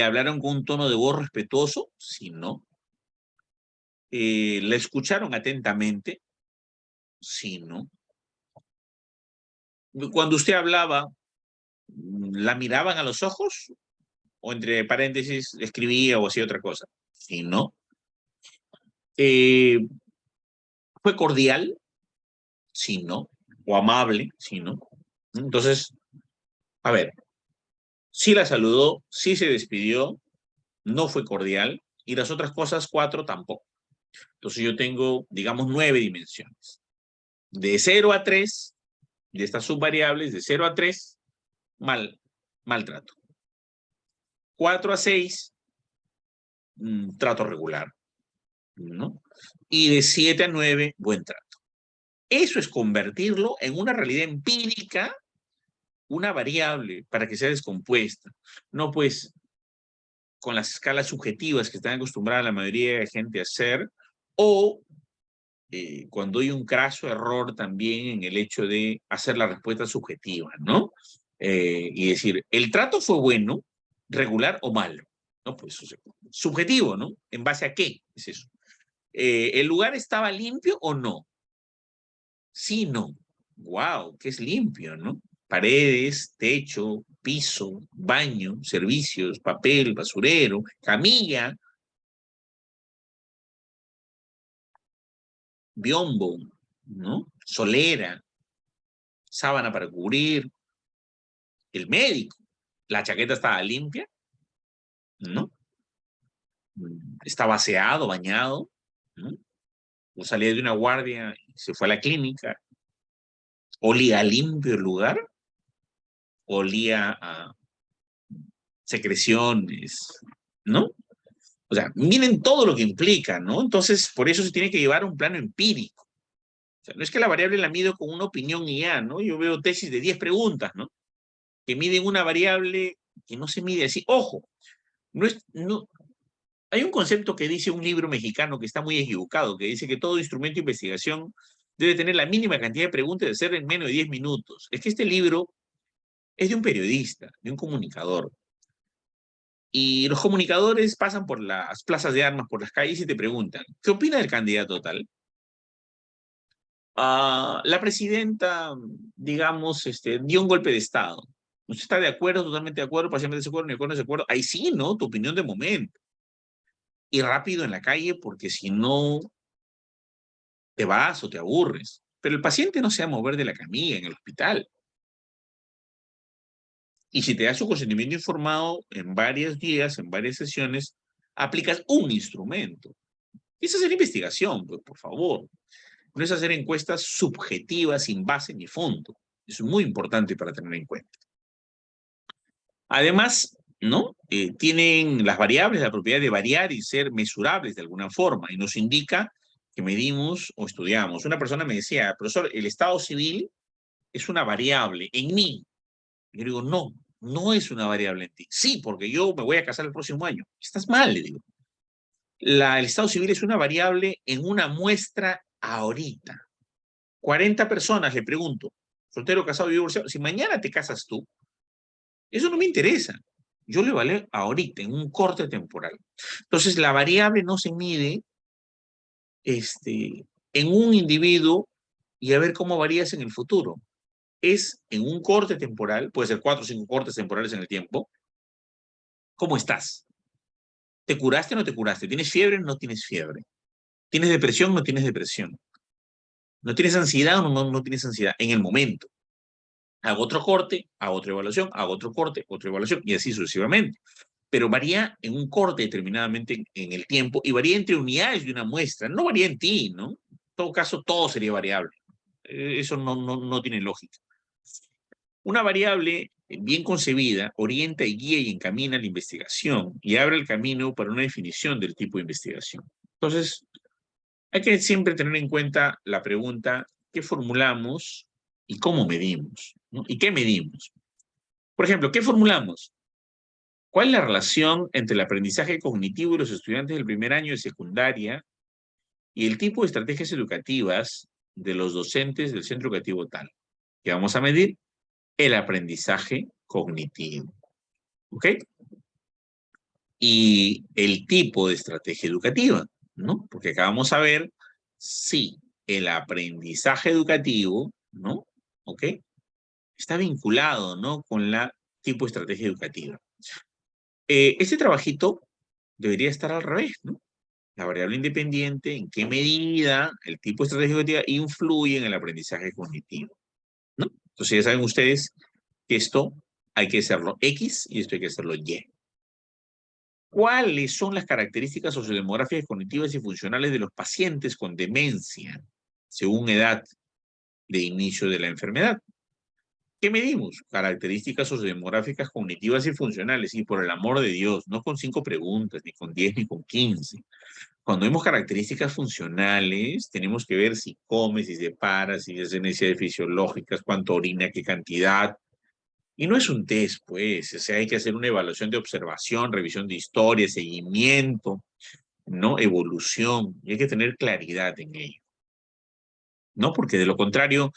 hablaron con un tono de voz respetuoso? Sí, no. ¿Le escucharon atentamente? Sí, no. Cuando usted hablaba, ¿la miraban a los ojos? ¿O entre paréntesis escribía o hacía otra cosa? Sí, no. ¿Fue cordial? Sí, no. ¿O amable? Sí, no. Entonces, a ver, sí la saludó, sí se despidió, no fue cordial, y las otras cosas, 4 tampoco. Entonces yo tengo, digamos, 9 dimensiones. De 0 a 3, de estas subvariables, de 0 a 3, maltrato. 4 a 6, trato regular, ¿no? Y de 7 a 9, buen trato. Eso es convertirlo en una realidad empírica, una variable para que sea descompuesta. No, pues, con las escalas subjetivas que están acostumbrada la mayoría de gente a hacer, o cuando hay un craso error también en el hecho de hacer la respuesta subjetiva, ¿no? Y decir, ¿el trato fue bueno, regular o malo? ¿No? Pues subjetivo, ¿no? ¿En base a qué es eso? ¿El lugar estaba limpio o no? Sí, no. Wow, que es limpio, ¿no? Paredes, techo, piso, baño, servicios, papel, basurero, camilla. biombo, ¿no? Solera, sábana para cubrir, el médico, la chaqueta estaba limpia, ¿no? Estaba aseado, bañado, ¿no? O salía de una guardia y se fue a la clínica, olía limpio el lugar, olía a secreciones, ¿no? O sea, miren todo lo que implica, ¿no? Entonces, por eso se tiene que llevar a un plano empírico. O sea, no es que la variable la mido con una opinión y ya, ¿no? Yo veo tesis de 10 preguntas, ¿no? Que miden una variable que no se mide así. Ojo, no, hay un concepto que dice un libro mexicano que está muy equivocado, que dice que todo instrumento de investigación debe tener la mínima cantidad de preguntas de hacer en menos de 10 minutos. Es que este libro es de un periodista, de un comunicador. Y los comunicadores pasan por las plazas de armas, por las calles y te preguntan, ¿qué opina del candidato tal? La presidenta, digamos, dio un golpe de Estado. ¿Usted está de acuerdo, totalmente de acuerdo, parcialmente de acuerdo, ni de acuerdo, ni de acuerdo? Ahí sí, ¿no? Tu opinión de momento. Y rápido en la calle, porque si no, te vas o te aburres. Pero el paciente no se va a mover de la camilla en el hospital. Y si te da su consentimiento informado en varios días, en varias sesiones, aplicas un instrumento. Esa es la investigación, pues, por favor. No es hacer encuestas subjetivas sin base ni fondo. Eso es muy importante para tener en cuenta. Además, ¿no? Tienen las variables la propiedad de variar y ser mesurables de alguna forma, y nos indica que medimos o estudiamos. Una persona me decía, profesor, el estado civil es una variable en mí. Yo digo, no, no es una variable en ti. Sí, porque yo me voy a casar el próximo año. Estás mal, le digo. El estado civil es una variable en una muestra ahorita. 40 personas, le pregunto, soltero, casado y divorciado, si mañana te casas tú, eso no me interesa. Yo le vale ahorita, en un corte temporal. Entonces, la variable no se mide en un individuo y a ver cómo varías en el futuro. Es en un corte temporal, puede ser 4 o 5 cortes temporales en el tiempo. ¿Cómo estás? ¿Te curaste o no te curaste? ¿Tienes fiebre o no tienes fiebre? ¿Tienes depresión o no tienes depresión? ¿No tienes ansiedad o no tienes ansiedad? En el momento. Hago otro corte, hago otra evaluación, hago otro corte, otra evaluación, y así sucesivamente. Pero varía en un corte determinadamente en el tiempo y varía entre unidades de una muestra. No varía en ti, ¿no? En todo caso, todo sería variable. Eso no tiene lógica. Una variable bien concebida orienta y guía y encamina la investigación y abre el camino para una definición del tipo de investigación. Entonces, hay que siempre tener en cuenta la pregunta, ¿qué formulamos y cómo medimos? ¿No? ¿Y qué medimos? Por ejemplo, ¿qué formulamos? ¿Cuál es la relación entre el aprendizaje cognitivo de los estudiantes del primer año de secundaria y el tipo de estrategias educativas de los docentes del centro educativo tal? ¿Qué vamos a medir? El aprendizaje cognitivo. ¿Ok? Y el tipo de estrategia educativa, ¿no? Porque acá vamos a ver si el aprendizaje educativo, ¿no? ¿Ok? Está vinculado, ¿no? Con la tipo de estrategia educativa. Este trabajito debería estar al revés, ¿no? La variable independiente, en qué medida el tipo de estrategia educativa influye en el aprendizaje cognitivo, ¿no? Entonces ya saben ustedes que esto hay que hacerlo X y esto hay que hacerlo Y. ¿Cuáles son las características sociodemográficas, cognitivas y funcionales de los pacientes con demencia según edad de inicio de la enfermedad? ¿Qué medimos? Características sociodemográficas, cognitivas y funcionales. Y por el amor de Dios, no con 5 preguntas, ni con 10, ni con 15. Cuando vemos características funcionales, tenemos que ver si come, si se para, si hace necesidades fisiológicas, cuánto orina, qué cantidad. Y no es un test, pues, o sea, hay que hacer una evaluación de observación, revisión de historia, seguimiento, ¿no? Evolución, y hay que tener claridad en ello, ¿no? Porque de lo contrario,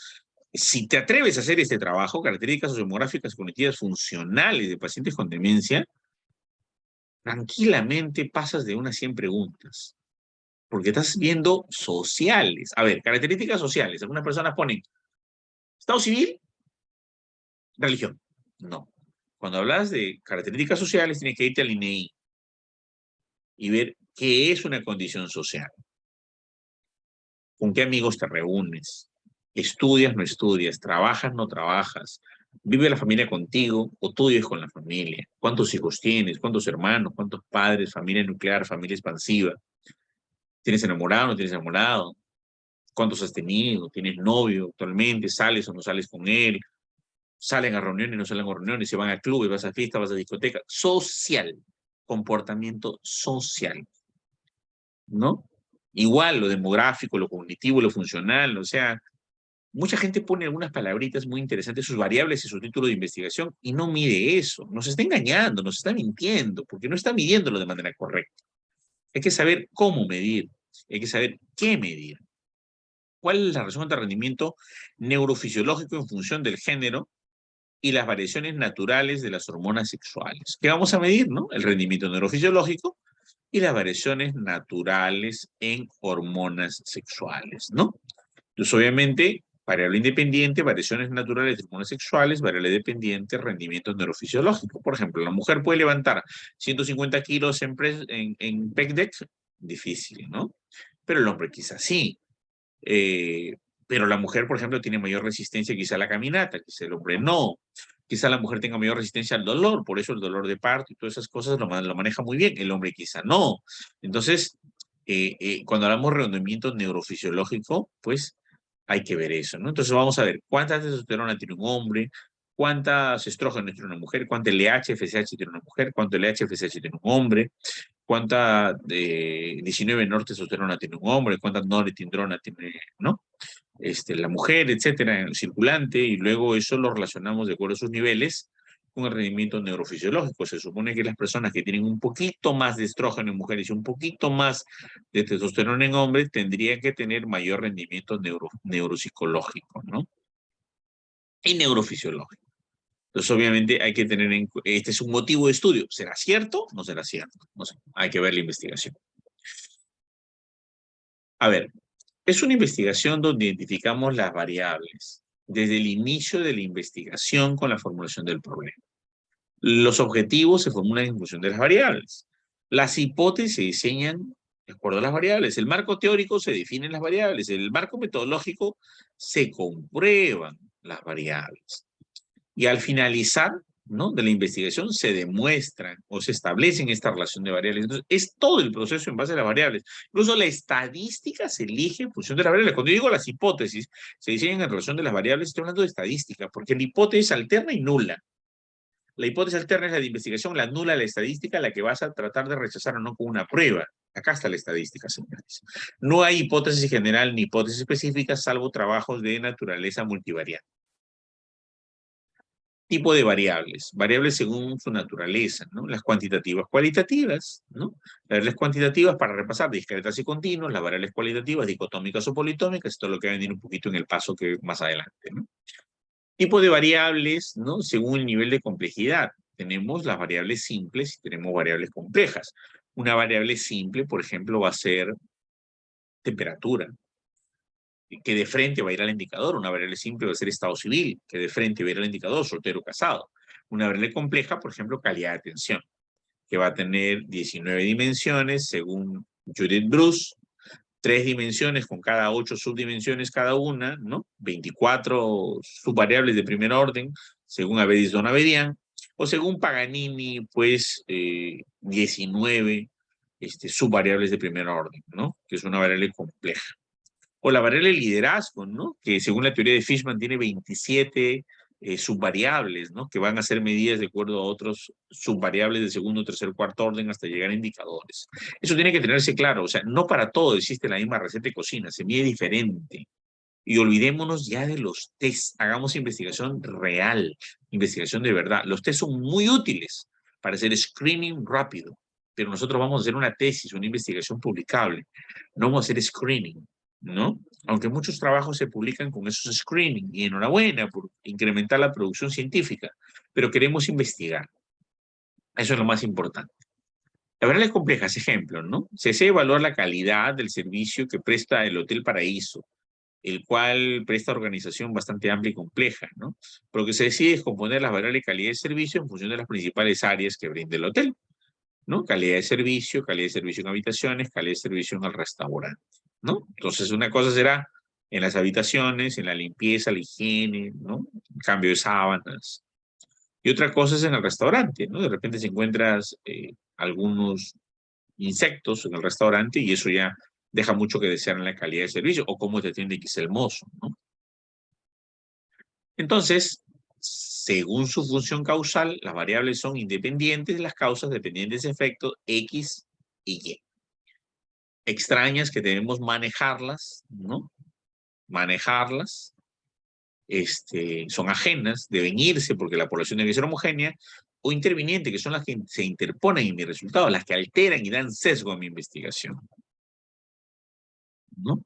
si te atreves a hacer este trabajo, características sociodemográficas, cognitivas, funcionales de pacientes con demencia, tranquilamente pasas de unas 100 preguntas, porque estás viendo sociales. A ver, características sociales. Algunas personas ponen estado civil, religión. No. Cuando hablas de características sociales, tienes que irte al INEI y ver qué es una condición social. ¿Con qué amigos te reúnes? ¿Estudias, no estudias? ¿Trabajas, no trabajas? ¿Vive la familia contigo o tú vives con la familia? ¿Cuántos hijos tienes? ¿Cuántos hermanos? ¿Cuántos padres? ¿Familia nuclear? ¿Familia expansiva? ¿Tienes enamorado o no tienes enamorado? ¿Cuántos has tenido? ¿Tienes novio actualmente? ¿Sales o no sales con él? ¿Salen a reuniones, no salen a reuniones? ¿Se van a clubes, vas a fiestas, vas a discoteca? Social, comportamiento social, ¿no? Igual lo demográfico, lo cognitivo, lo funcional, o sea, mucha gente pone algunas palabritas muy interesantes, sus variables y su título de investigación, y no mide eso. Nos está engañando, nos está mintiendo, porque no está midiéndolo de manera correcta. Hay que saber cómo medir, hay que saber qué medir. ¿Cuál es la relación entre rendimiento neurofisiológico en función del género y las variaciones naturales de las hormonas sexuales? ¿Qué vamos a medir, no? El rendimiento neurofisiológico y las variaciones naturales en hormonas sexuales, ¿no? Entonces, obviamente, variable independiente, variaciones naturales de hormonas sexuales, variable dependiente, rendimiento neurofisiológico. Por ejemplo, la mujer puede levantar 150 kilos en pec deck, difícil, ¿no? Pero el hombre quizás sí. Pero la mujer, por ejemplo, tiene mayor resistencia quizá a la caminata, quizá el hombre no. Quizá la mujer tenga mayor resistencia al dolor, por eso el dolor de parto y todas esas cosas lo maneja muy bien, el hombre quizá no. Entonces, cuando hablamos de rendimiento neurofisiológico, pues hay que ver eso, ¿no? Entonces vamos a ver cuánta testosterona tiene un hombre, cuántas estrógenos tiene una mujer, cuánto LH, FSH tiene una mujer, cuánto LH, FSH tiene un hombre, cuánta 19 nortestosterona tiene un hombre, cuánta noretindrona tiene, ¿no? La mujer, etcétera, en el circulante, y luego eso lo relacionamos de acuerdo a sus niveles con el rendimiento neurofisiológico. Se supone que las personas que tienen un poquito más de estrógeno en mujeres y un poquito más de testosterona en hombres tendrían que tener mayor rendimiento neuropsicológico, ¿no? Y neurofisiológico. Entonces, obviamente, hay que tener este es un motivo de estudio. ¿Será cierto? No será cierto. No sé. Hay que ver la investigación. A ver, es una investigación donde identificamos las variables desde el inicio de la investigación con la formulación del problema. Los objetivos se formulan en función de las variables. Las hipótesis se diseñan de acuerdo a las variables. El marco teórico se define en las variables. El marco metodológico se comprueban las variables. Y al finalizar, ¿no?, de la investigación se demuestran o se establecen esta relación de variables. Entonces, es todo el proceso en base a las variables. Incluso la estadística se elige en función de las variables. Cuando yo digo las hipótesis se diseñan en relación de las variables, estoy hablando de estadística, porque la hipótesis alterna y nula. La hipótesis alterna es la de investigación, la nula la estadística, la que vas a tratar de rechazar o no con una prueba. Acá está la estadística, señores. No hay hipótesis general ni hipótesis específica, salvo trabajos de naturaleza multivariante. Tipo de variables, variables según su naturaleza, ¿no? Las cuantitativas, cualitativas, ¿no? Las variables cuantitativas, para repasar, discretas y continuas, las variables cualitativas, dicotómicas o politómicas, esto es lo que va a venir un poquito en el paso que más adelante, ¿no? Tipo de variables, ¿no? Según el nivel de complejidad. Tenemos las variables simples y tenemos variables complejas. Una variable simple, por ejemplo, va a ser temperatura, que de frente va a ir al indicador. Una variable simple va a ser estado civil, que de frente va a ir al indicador, soltero o casado. Una variable compleja, por ejemplo, calidad de atención, que va a tener 19 dimensiones según Judith Bruce, 3 dimensiones con cada 8 subdimensiones cada una, ¿no? 24 subvariables de primer orden, según Avedis Donavedian, o según Paganini, pues 19 subvariables de primer orden, ¿no? Que es una variable compleja. O la variable liderazgo, ¿no? Que según la teoría de Fishman tiene 27 subvariables, ¿no? Que van a ser medidas de acuerdo a otros subvariables de segundo, tercer, cuarto orden hasta llegar a indicadores. Eso tiene que tenerse claro, o sea, no para todo existe la misma receta de cocina, se mide diferente. Y olvidémonos ya de los tests, hagamos investigación real, investigación de verdad. Los tests son muy útiles para hacer screening rápido, pero nosotros vamos a hacer una tesis, una investigación publicable, no vamos a hacer screening, ¿no? Aunque muchos trabajos se publican con esos screening, y enhorabuena por incrementar la producción científica, pero queremos investigar. Eso es lo más importante. La variable complejas, ejemplo, ¿no? Se desea evaluar la calidad del servicio que presta el Hotel Paraíso, el cual presta organización bastante amplia y compleja, ¿no? Pero que se decide es componer las variables de calidad de servicio en función de las principales áreas que brinda el hotel, ¿no? Calidad de servicio en habitaciones, calidad de servicio en el restaurante. ¿no? Entonces, una cosa será en las habitaciones, en la limpieza, la higiene, ¿no? Cambio de sábanas. Y otra cosa es en el restaurante, ¿no? De repente si encuentras algunos insectos en el restaurante y eso ya deja mucho que desear en la calidad de servicio o cómo te atiende quizá el mozo, ¿no? Entonces, según su función causal, las variables son independientes de las causas, dependientes de efectos X y Y. Extrañas que debemos manejarlas, ¿no? Manejarlas, son ajenas, deben irse porque la población debe ser homogénea, o intervinientes, que son las que se interponen en mi resultado, las que alteran y dan sesgo a mi investigación, ¿no?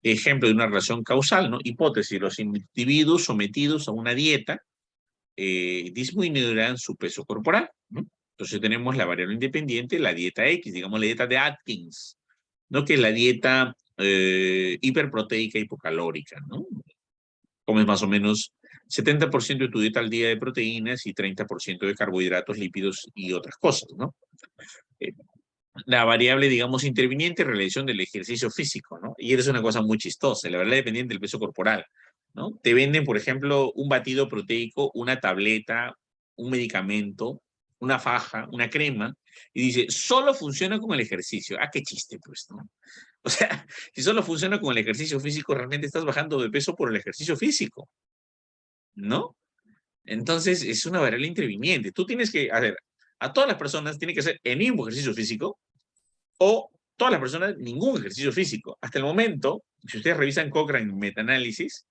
Ejemplo de una relación causal, ¿no? Hipótesis, los individuos sometidos a una dieta disminuirán su peso corporal, ¿no? Entonces tenemos la variable independiente, la dieta X, digamos la dieta de Atkins, ¿no? Que es la dieta hiperproteica hipocalórica, ¿no? Comes más o menos 70% de tu dieta al día de proteínas y 30% de carbohidratos, lípidos y otras cosas, ¿no? Eh, la variable, digamos, interviniente, realización del ejercicio físico, ¿no? Y es una cosa muy chistosa, la variable dependiente del peso corporal, ¿no? Te venden, por ejemplo, un batido proteico, una tableta, un medicamento, una faja, una crema, y dice, solo funciona con el ejercicio. Ah, qué chiste, pues, ¿no? O sea, si solo funciona con el ejercicio físico, realmente estás bajando de peso por el ejercicio físico, ¿no? Entonces, es una variable interviniente. Tú tienes que, a ver, a todas las personas tienen que hacer el mismo ejercicio físico o todas las personas ningún ejercicio físico. Hasta el momento, si ustedes revisan Cochrane metaanálisis,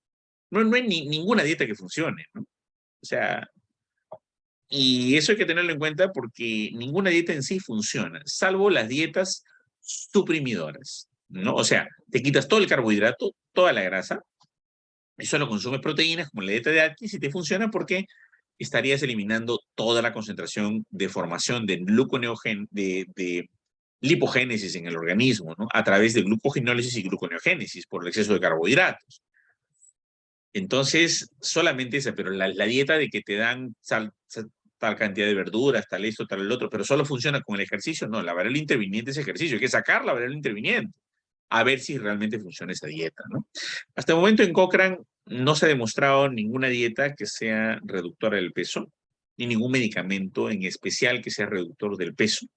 no hay ninguna dieta que funcione, ¿no? O sea, y eso hay que tenerlo en cuenta porque ninguna dieta en sí funciona, salvo las dietas suprimidoras, ¿no? O sea, te quitas todo el carbohidrato, toda la grasa, y solo consumes proteínas como la dieta de Atkins y te funciona porque estarías eliminando toda la concentración de formación de lipogénesis en el organismo, ¿no? A través de glucogenólisis y gluconeogénesis por el exceso de carbohidratos. Entonces, solamente esa, pero la dieta de que te dan tal cantidad de verduras, tal esto, tal el otro, pero solo funciona con el ejercicio, no, la variable interviniente es ejercicio, hay que sacar la variable interviniente a ver si realmente funciona esa dieta, ¿no? Hasta el momento en Cochrane no se ha demostrado ninguna dieta que sea reductora del peso, ni ningún medicamento en especial que sea reductor del peso.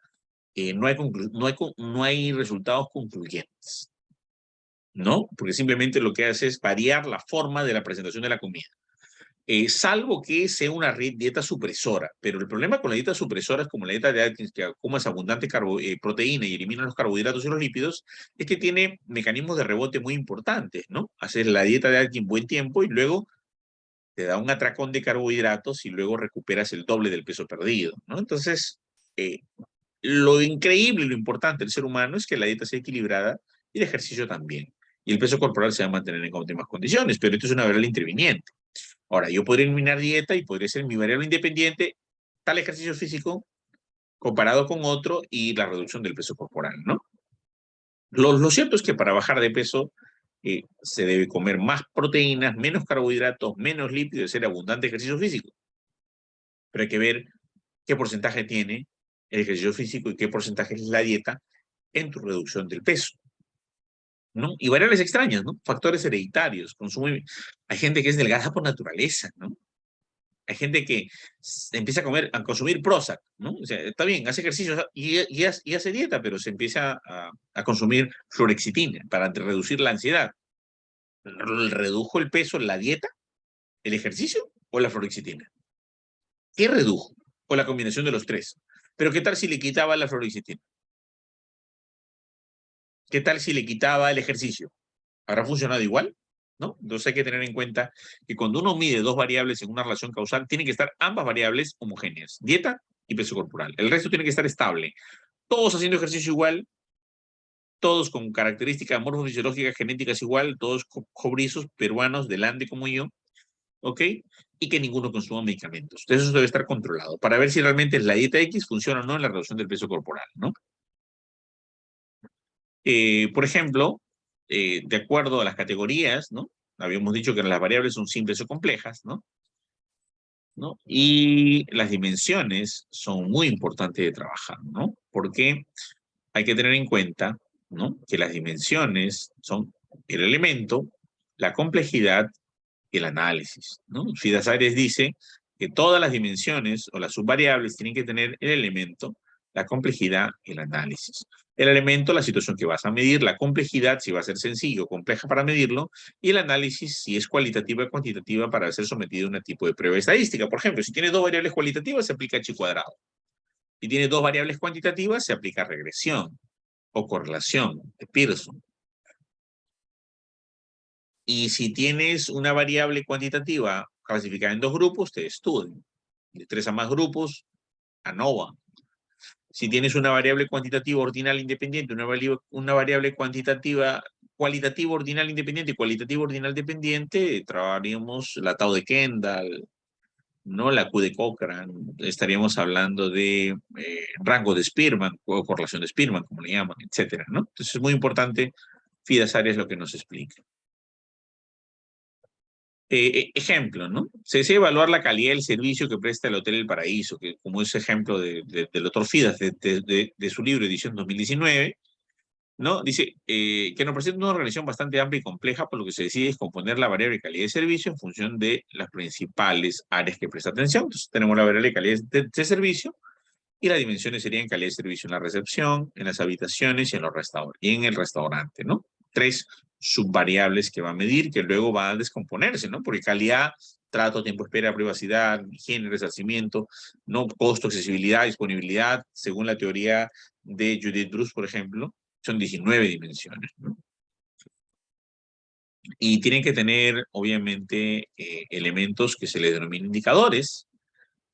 No hay resultados concluyentes, ¿no? Porque simplemente lo que hace es variar la forma de la presentación de la comida. Salvo que sea una dieta supresora. Pero el problema con la dieta supresora es como la dieta de Atkins, que comas abundante proteína y elimina los carbohidratos y los lípidos, es que tiene mecanismos de rebote muy importantes, ¿no? Haces la dieta de Atkins buen tiempo y luego te da un atracón de carbohidratos y luego recuperas el doble del peso perdido, ¿no? Entonces, eh, lo increíble y lo importante del ser humano es que la dieta sea equilibrada y el ejercicio también. Y el peso corporal se va a mantener en óptimas condiciones, pero esto es una variable interviniente. Ahora, yo podría eliminar dieta y podría ser mi variable independiente, tal ejercicio físico comparado con otro y la reducción del peso corporal, ¿no? Lo cierto es que para bajar de peso se debe comer más proteínas, menos carbohidratos, menos lípidos, hacer abundante ejercicio físico. Pero hay que ver qué porcentaje tiene el ejercicio físico y qué porcentaje es la dieta en tu reducción del peso, ¿no? Y variables extrañas, ¿no? Factores hereditarios, consumo. Hay gente que es delgada por naturaleza, ¿no? Hay gente que empieza a consumir Prozac, ¿no? O sea, está bien, hace ejercicio y hace dieta, pero se empieza a consumir fluoxetina para reducir la ansiedad. ¿Redujo el peso la dieta, el ejercicio o la fluoxetina? ¿Qué redujo? O la combinación de los tres. Pero ¿qué tal si le quitaba la fluoxetina? ¿Qué tal si le quitaba el ejercicio? ¿Habrá funcionado igual? ¿No? Entonces hay que tener en cuenta que cuando uno mide dos variables en una relación causal, tienen que estar ambas variables homogéneas, dieta y peso corporal. El resto tiene que estar estable. Todos haciendo ejercicio igual, todos con características morfofisiológicas genéticas igual, todos cobrizos, peruanos, del Ande como yo, ¿ok? Y que ninguno consuma medicamentos. Entonces eso debe estar controlado para ver si realmente la dieta X funciona o no en la reducción del peso corporal, ¿no? Por ejemplo, de acuerdo a las categorías, ¿no? Habíamos dicho que las variables son simples o complejas, ¿no? ¿No? Y las dimensiones son muy importantes de trabajar, ¿no? Porque hay que tener en cuenta ¿no? Que las dimensiones son el elemento, la complejidad y el análisis, ¿no? Fidas Arias dice que todas las dimensiones o las subvariables tienen que tener el elemento, la complejidad y el análisis. El elemento, la situación que vas a medir, la complejidad, si va a ser sencillo o compleja para medirlo, y el análisis, si es cualitativa o cuantitativa para ser sometido a un tipo de prueba estadística. Por ejemplo, si tienes dos variables cualitativas, se aplica chi cuadrado. Si tienes dos variables cuantitativas, se aplica regresión o correlación de Pearson. Y si tienes una variable cuantitativa clasificada en dos grupos, te estudian. De 3 a más grupos, ANOVA. Si tienes una variable cuantitativa ordinal independiente, una variable cualitativa ordinal independiente y cualitativa ordinal dependiente, trabajaríamos la tau de Kendall, ¿no? La Q de Cochrane, estaríamos hablando de rango de Spearman o correlación de Spearman, como le llaman, etcétera, ¿no? Entonces es muy importante, Fidas Arias lo que nos explica. Ejemplo, ¿no? Se desea evaluar la calidad del servicio que presta el Hotel El Paraíso, que como es ejemplo del doctor Fidas de su libro edición 2019, ¿no? Dice que nos presenta una organización bastante amplia y compleja, por lo que se decide es componer la variable de calidad de servicio en función de las principales áreas que presta atención. Entonces tenemos la variable de calidad de servicio y las dimensiones serían calidad de servicio en la recepción, en las habitaciones y en el restaurante, ¿no? 3 subvariables que va a medir, que luego va a descomponerse, ¿no? Porque calidad, trato, tiempo de espera, privacidad, higiene, resarcimiento, ¿no? Costo, accesibilidad, disponibilidad, según la teoría de Judith Bruce, por ejemplo, son 19 dimensiones, ¿no? Y tienen que tener, obviamente, elementos que se les denominan indicadores,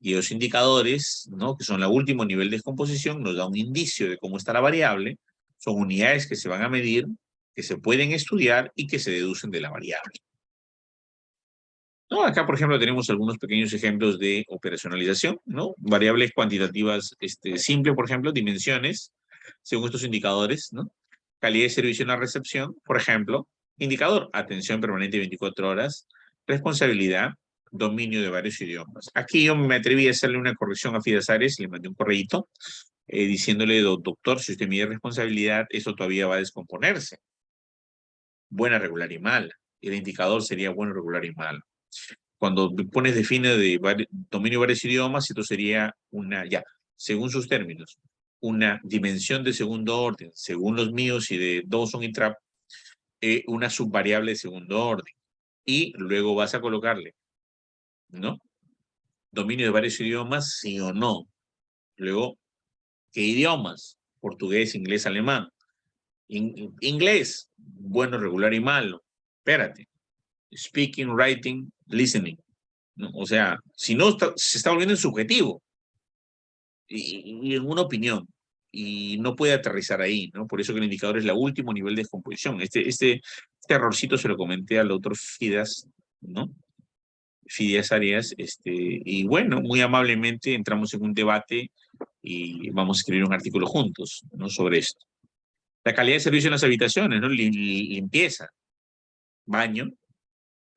y esos indicadores, ¿no? Que son el último nivel de descomposición, nos da un indicio de cómo está la variable, son unidades que se van a medir, que se pueden estudiar y que se deducen de la variable. ¿No? Acá, por ejemplo, tenemos algunos pequeños ejemplos de operacionalización, ¿no? Variables cuantitativas simple, por ejemplo, dimensiones, según estos indicadores, ¿no? Calidad de servicio en la recepción, por ejemplo, indicador, atención permanente 24 horas, responsabilidad, dominio de varios idiomas. Aquí yo me atreví a hacerle una corrección a Fidas Arias, le mandé un correíto, diciéndole, doctor, si usted mide responsabilidad, eso todavía va a descomponerse. Buena, regular y mala. El indicador sería bueno, regular y malo. Cuando pones define de dominio de varios idiomas, esto sería una, ya, según sus términos, una dimensión de segundo orden, según los míos y de Dawson y Trapp, una subvariable de segundo orden. Y luego vas a colocarle, ¿no? Dominio de varios idiomas, sí o no. Luego, ¿qué idiomas? Portugués, inglés, alemán. Inglés, bueno, regular y malo. Espérate. Speaking, writing, listening. ¿No? O sea, si no, se está volviendo subjetivo y en una opinión. Y no puede aterrizar ahí, ¿no? Por eso que el indicador es el último nivel de descomposición. Este errorcito se lo comenté al otro Fidas, ¿no? Fidas Arias, y bueno, muy amablemente entramos en un debate y vamos a escribir un artículo juntos, ¿no? Sobre esto. La calidad de servicio en las habitaciones, ¿no? Limpieza, baño,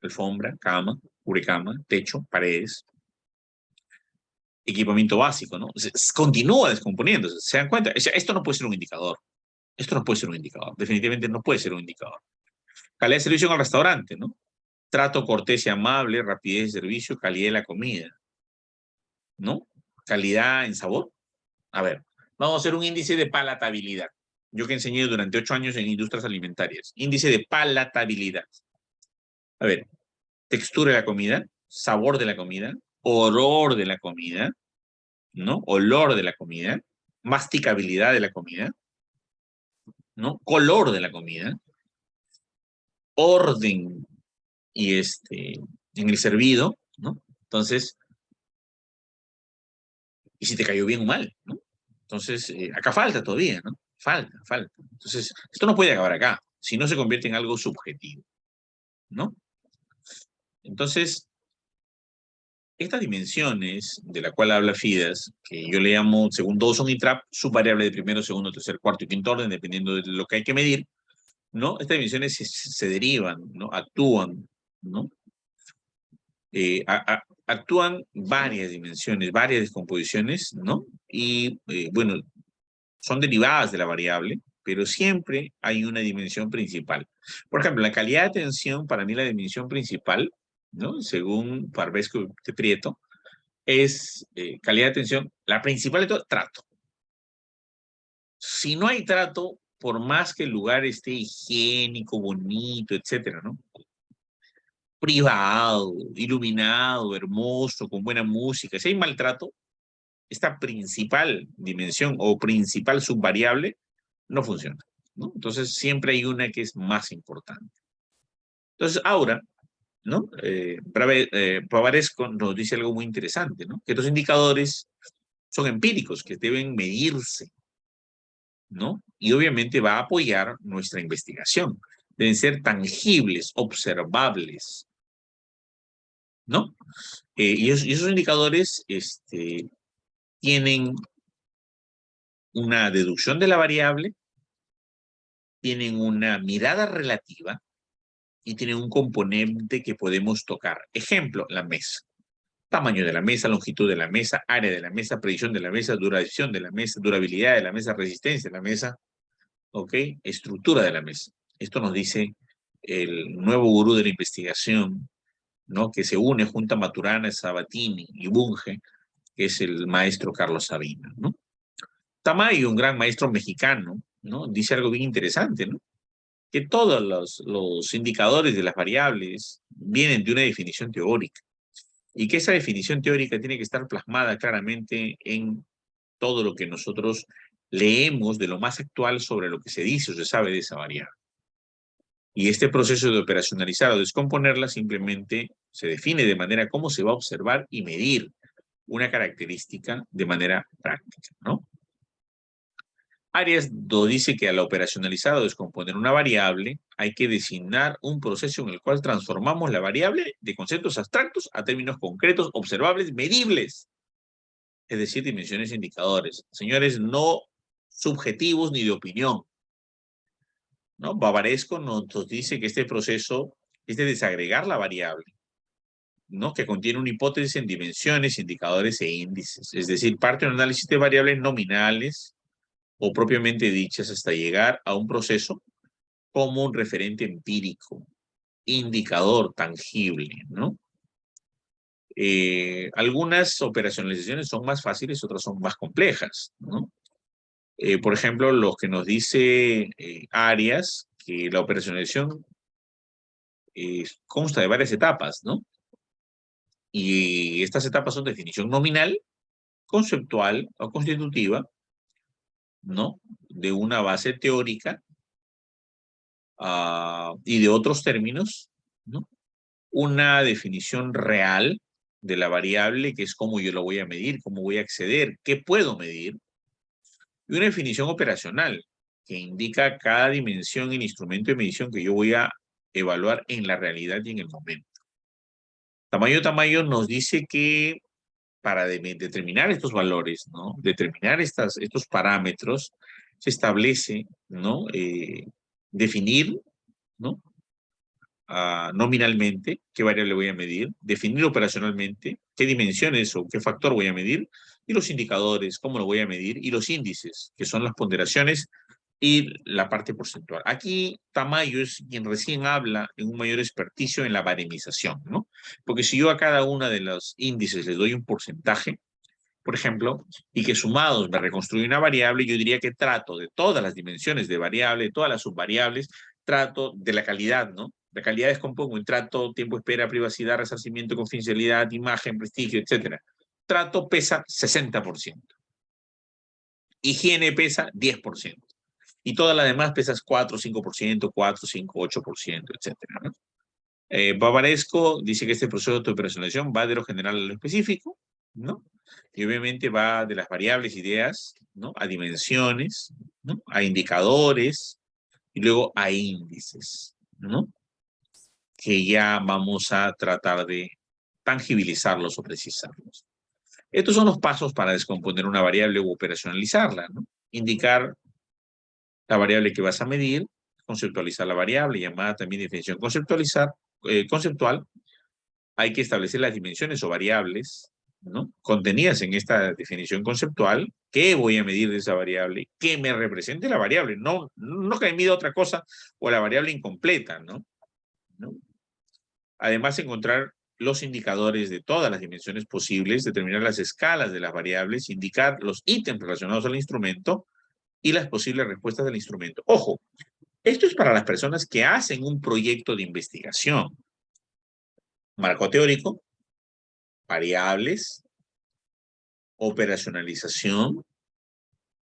alfombra, cama, cubrecama, techo, paredes, equipamiento básico, ¿no? Continúa descomponiéndose, ¿se dan cuenta? O sea, esto no puede ser un indicador. Esto no puede ser un indicador. Definitivamente no puede ser un indicador. Calidad de servicio en el restaurante, ¿no? Trato cortés y amable, rapidez de servicio, calidad de la comida, ¿no? Calidad en sabor. A ver, vamos a hacer un índice de palatabilidad. Yo que enseñé durante 8 años en industrias alimentarias. Índice de palatabilidad. A ver, textura de la comida, sabor de la comida, olor de la comida, ¿no? Olor de la comida, masticabilidad de la comida, ¿no? Color de la comida, orden y en el servido, ¿no? Entonces, y si te cayó bien o mal, ¿no? Entonces, acá falta todavía, ¿no? Falta. Entonces, esto no puede acabar acá, si no se convierte en algo subjetivo, ¿no? Entonces, estas dimensiones de la cual habla Fidas, que yo le llamo, según Dawson y Trapp, subvariable de primero, segundo, tercer, cuarto y quinto orden, dependiendo de lo que hay que medir, ¿no? Estas dimensiones se derivan, ¿no? Actúan, ¿no? Actúan varias dimensiones, varias descomposiciones, ¿no? Y, bueno, son derivadas de la variable, pero siempre hay una dimensión principal. Por ejemplo, la calidad de atención, para mí la dimensión principal, ¿no? Según Parvesco de Prieto, es calidad de atención, la principal de todo, trato. Si no hay trato, por más que el lugar esté higiénico, bonito, etcétera, ¿no? Privado, iluminado, hermoso, con buena música, si hay maltrato, esta principal dimensión o principal subvariable no funciona, ¿no? Entonces siempre hay una que es más importante. Entonces ahora, ¿no? Pavaresco nos dice algo muy interesante, ¿no? Que estos indicadores son empíricos, que deben medirse, ¿no? Y obviamente va a apoyar nuestra investigación. Deben ser tangibles, observables, ¿no? Y esos indicadores tienen una deducción de la variable, tienen una mirada relativa y tienen un componente que podemos tocar. Ejemplo, la mesa. Tamaño de la mesa, longitud de la mesa, área de la mesa, predicción de la mesa, duración de la mesa, durabilidad de la mesa, resistencia de la mesa, ¿ok? Estructura de la mesa. Esto nos dice el nuevo gurú de la investigación, ¿no? Que se une junto a Maturana, Sabatini y Bunge, que es el maestro Carlos Sabina, ¿no? Tamayo, un gran maestro mexicano, ¿no? Dice algo bien interesante, ¿no? Que todos los indicadores de las variables vienen de una definición teórica y que esa definición teórica tiene que estar plasmada claramente en todo lo que nosotros leemos de lo más actual sobre lo que se dice o se sabe de esa variable. Y este proceso de operacionalizar o descomponerla simplemente se define de manera cómo se va a observar y medir una característica de manera práctica, ¿no? Arias nos dice que al operacionalizar o descomponer una variable, hay que designar un proceso en el cual transformamos la variable de conceptos abstractos a términos concretos, observables, medibles. Es decir, dimensiones e indicadores. Señores, no subjetivos ni de opinión, ¿no? Bavaresco nos dice que este proceso es de desagregar la variable, ¿no? Que contiene una hipótesis en dimensiones, indicadores e índices. Es decir, parte de un análisis de variables nominales o propiamente dichas hasta llegar a un proceso como un referente empírico, indicador tangible, ¿no? Algunas operacionalizaciones son más fáciles, otras son más complejas, ¿no? Por ejemplo, lo que nos dice Arias, que la operacionalización consta de varias etapas, ¿no? Y estas etapas son definición nominal, conceptual o constitutiva, ¿no? De una base teórica y de otros términos, ¿no? Una definición real de la variable, que es cómo yo lo voy a medir, cómo voy a acceder, qué puedo medir, y una definición operacional, que indica cada dimensión en instrumento de medición que yo voy a evaluar en la realidad y en el momento. Tamayo nos dice que para determinar estos valores, ¿no? Determinar estos parámetros, se establece, ¿no? Definir, ¿no? Nominalmente qué variable voy a medir, definir operacionalmente qué dimensiones o qué factor voy a medir, y los indicadores, cómo lo voy a medir, y los índices, que son las ponderaciones y la parte porcentual. Aquí Tamayo es quien recién habla en un mayor experticio en la baremización, ¿no? Porque si yo a cada una de los índices les doy un porcentaje, por ejemplo, y que sumados me reconstruye una variable, yo diría que trato de todas las dimensiones de variable, de todas las subvariables, trato de la calidad, ¿no? La calidad descompongo en trato, tiempo de espera, privacidad, resarcimiento, confidencialidad, imagen, prestigio, etc. Trato pesa 60%. Higiene pesa 10%. Y todas las demás pesas 4, 5%, 4, 5, 8%, etc. ¿no? Bavaresco dice que este proceso de operacionalización va de lo general a lo específico, ¿no? Y obviamente va de las variables, ideas, ¿no? A dimensiones, ¿no? A indicadores y luego a índices, ¿no? Que ya vamos a tratar de tangibilizarlos o precisarlos. Estos son los pasos para descomponer una variable u operacionalizarla, ¿no? Indicar la variable que vas a medir, conceptualizar la variable, llamada también definición conceptual. Hay que establecer las dimensiones o variables, ¿no? Contenidas en esta definición conceptual, qué voy a medir de esa variable, que me represente la variable, no que me mida otra cosa o la variable incompleta, ¿no? Además, encontrar los indicadores de todas las dimensiones posibles, determinar las escalas de las variables, indicar los ítems relacionados al instrumento y las posibles respuestas del instrumento. Ojo, esto es para las personas que hacen un proyecto de investigación. Marco teórico, variables, operacionalización,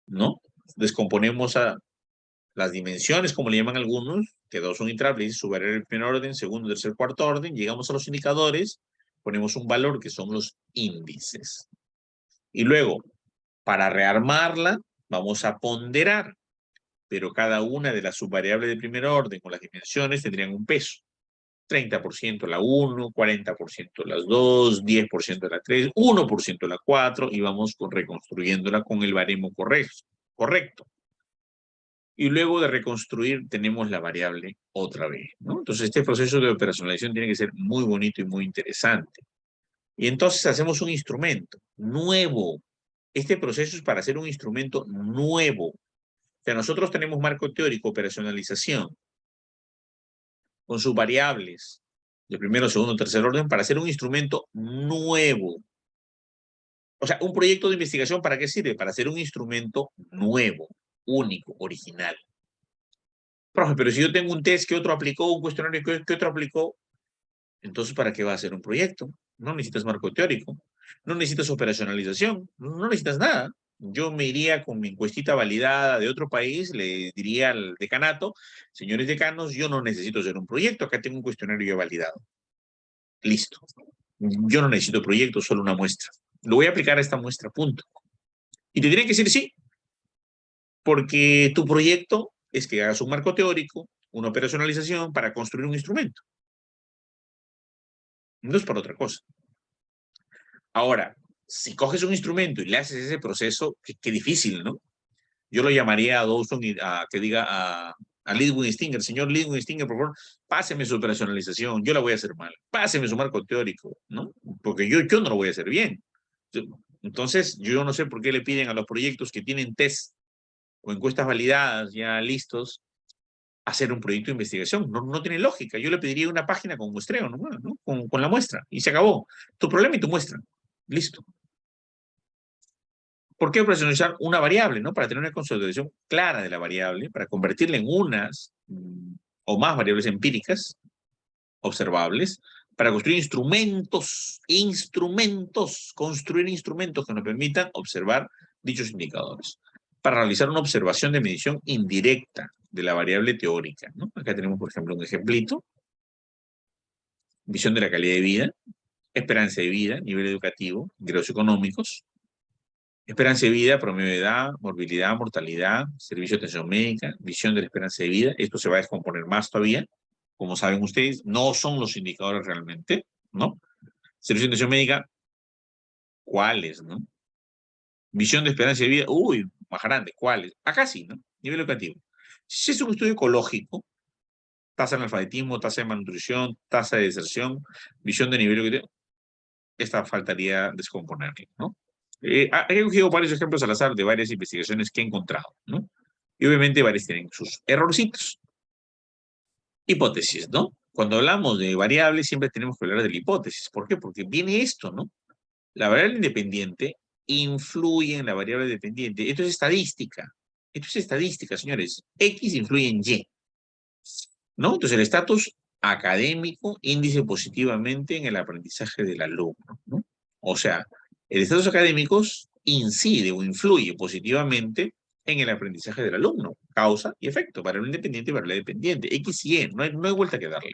¿no? Descomponemos a las dimensiones, como le llaman algunos, que dos son interables, su variable de primer orden, segundo, tercer, cuarto orden, llegamos a los indicadores, ponemos un valor que son los índices. Y luego, para rearmarla, vamos a ponderar, pero cada una de las subvariables de primer orden con las dimensiones tendrían un peso. 30% la 1, 40% las 2, 10% la 3, 1% la 4, y vamos reconstruyéndola con el baremo correcto. Y luego de reconstruir tenemos la variable otra vez, ¿no? Entonces este proceso de operacionalización tiene que ser muy bonito y muy interesante. Y entonces hacemos un instrumento nuevo. Este proceso es para hacer un instrumento nuevo. O sea, nosotros tenemos marco teórico, operacionalización, con sus variables de primero, segundo, tercer orden, para hacer un instrumento nuevo. O sea, un proyecto de investigación, ¿para qué sirve? Para hacer un instrumento nuevo, único, original. Profe, pero si yo tengo un test que otro aplicó, un cuestionario que otro aplicó, entonces ¿para qué va a hacer un proyecto? No necesitas marco teórico, no necesitas operacionalización, no necesitas nada. Yo me iría con mi encuestita validada de otro país, le diría al decanato, señores decanos, yo no necesito hacer un proyecto, acá tengo un cuestionario ya validado. Listo. Yo no necesito proyecto, solo una muestra. Lo voy a aplicar a esta muestra, punto. Y te diría que decir sí, porque tu proyecto es que hagas un marco teórico, una operacionalización para construir un instrumento. No es para otra cosa. Ahora, si coges un instrumento y le haces ese proceso, qué difícil, ¿no? Yo lo llamaría a Dawson y que diga a Lidwin Stinger, señor Lidwin Stinger, por favor, páseme su operacionalización, yo la voy a hacer mal, páseme su marco teórico, ¿no? Porque yo no lo voy a hacer bien. Entonces, yo no sé por qué le piden a los proyectos que tienen test o encuestas validadas ya listos hacer un proyecto de investigación. No tiene lógica. Yo le pediría una página con muestreo, ¿no? Con la muestra y se acabó. Tu problema y tu muestra. Listo. ¿Por qué operacionalizar una variable, ¿no? Para tener una consolidación clara de la variable, para convertirla en unas o más variables empíricas observables, para construir construir instrumentos que nos permitan observar dichos indicadores, para realizar una observación de medición indirecta de la variable teórica, ¿no? Acá tenemos, por ejemplo, un ejemplito, visión de la calidad de vida, esperanza de vida, nivel educativo, ingresos económicos, esperanza de vida, promedio de edad, morbilidad, mortalidad, servicio de atención médica, visión de la esperanza de vida. Esto se va a descomponer más todavía. Como saben ustedes, no son los indicadores realmente, ¿no? Servicio de atención médica, ¿cuáles, no? Visión de esperanza de vida, uy, más grande, ¿cuáles? Acá sí, ¿no? Nivel educativo. Si es un estudio ecológico, tasa de analfabetismo, tasa de malnutrición, tasa de deserción, visión de nivel educativo, esta faltaría descomponerla, ¿no? He cogido varios ejemplos al azar de varias investigaciones que he encontrado, ¿no? Y obviamente varios tienen sus errorcitos. Hipótesis, ¿no? Cuando hablamos de variables siempre tenemos que hablar de la hipótesis. ¿Por qué? Porque viene esto, ¿no? La variable independiente influye en la variable dependiente. Esto es estadística. Esto es estadística, señores. X influye en Y, ¿no? Entonces el estatus académico índice positivamente en el aprendizaje del alumno, ¿no? O sea, el estatus académico incide o influye positivamente en el aprendizaje del alumno. Causa y efecto, variable independiente y variable dependiente. X y Y, no hay vuelta que darle.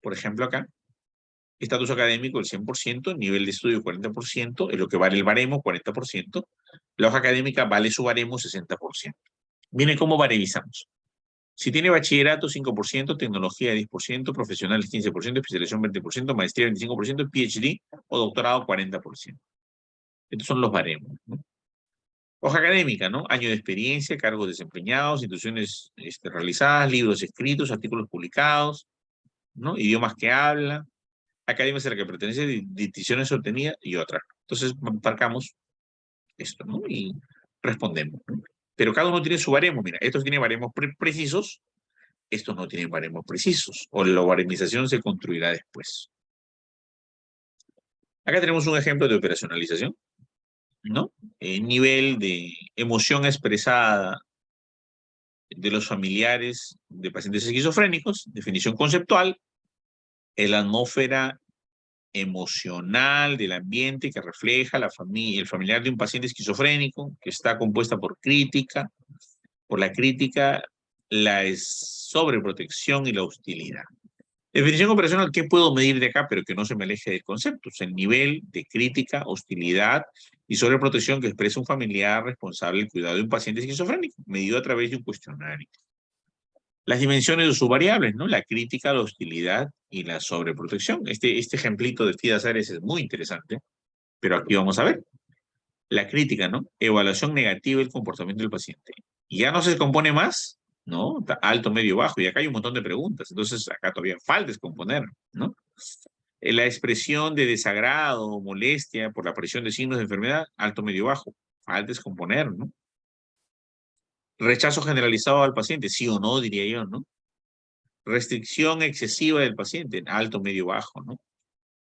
Por ejemplo, acá, estatus académico el 100%, nivel de estudio 40%, es lo que vale el baremo 40%, la hoja académica vale su baremo 60%. Miren cómo baremizamos. Si tiene bachillerato, 5%, tecnología 10%, profesionales 15%, especialización 20%, maestría 25%, PhD o doctorado 40%. Estos son los baremos, ¿no? Hoja académica, ¿no? Año de experiencia, cargos desempeñados, instituciones realizadas, libros escritos, artículos publicados, ¿no? Idiomas que habla, academias a las que pertenece, distinciones obtenidas y otras. Entonces, marcamos esto, ¿no? Y respondemos, ¿no? Pero cada uno tiene su baremo. Mira, estos tienen baremos precisos, estos no tienen baremos precisos. O la baremización se construirá después. Acá tenemos un ejemplo de operacionalización, ¿no? Nivel de emoción expresada de los familiares de pacientes esquizofrénicos, definición conceptual, es la atmósfera emocional del ambiente que refleja la familia, el familiar de un paciente esquizofrénico, que está compuesta por crítica, por la crítica, la sobreprotección y la hostilidad. Definición operacional, ¿qué puedo medir de acá, pero que no se me aleje del concepto? Es el nivel de crítica, hostilidad y sobreprotección que expresa un familiar responsable del cuidado de un paciente esquizofrénico, medido a través de un cuestionario. Las dimensiones de sus variables, ¿no? La crítica, la hostilidad y la sobreprotección. Este ejemplito de Fidas Ares es muy interesante, pero aquí vamos a ver. La crítica, ¿no? Evaluación negativa del comportamiento del paciente. Y ya no se descompone más, ¿no? Alto, medio, bajo. Y acá hay un montón de preguntas. Entonces, acá todavía falta descomponer, ¿no? La expresión de desagrado o molestia por la aparición de signos de enfermedad, alto, medio, bajo. Falta descomponer, ¿no? Rechazo generalizado al paciente, sí o no, diría yo, ¿no? Restricción excesiva del paciente, alto, medio, bajo, ¿no?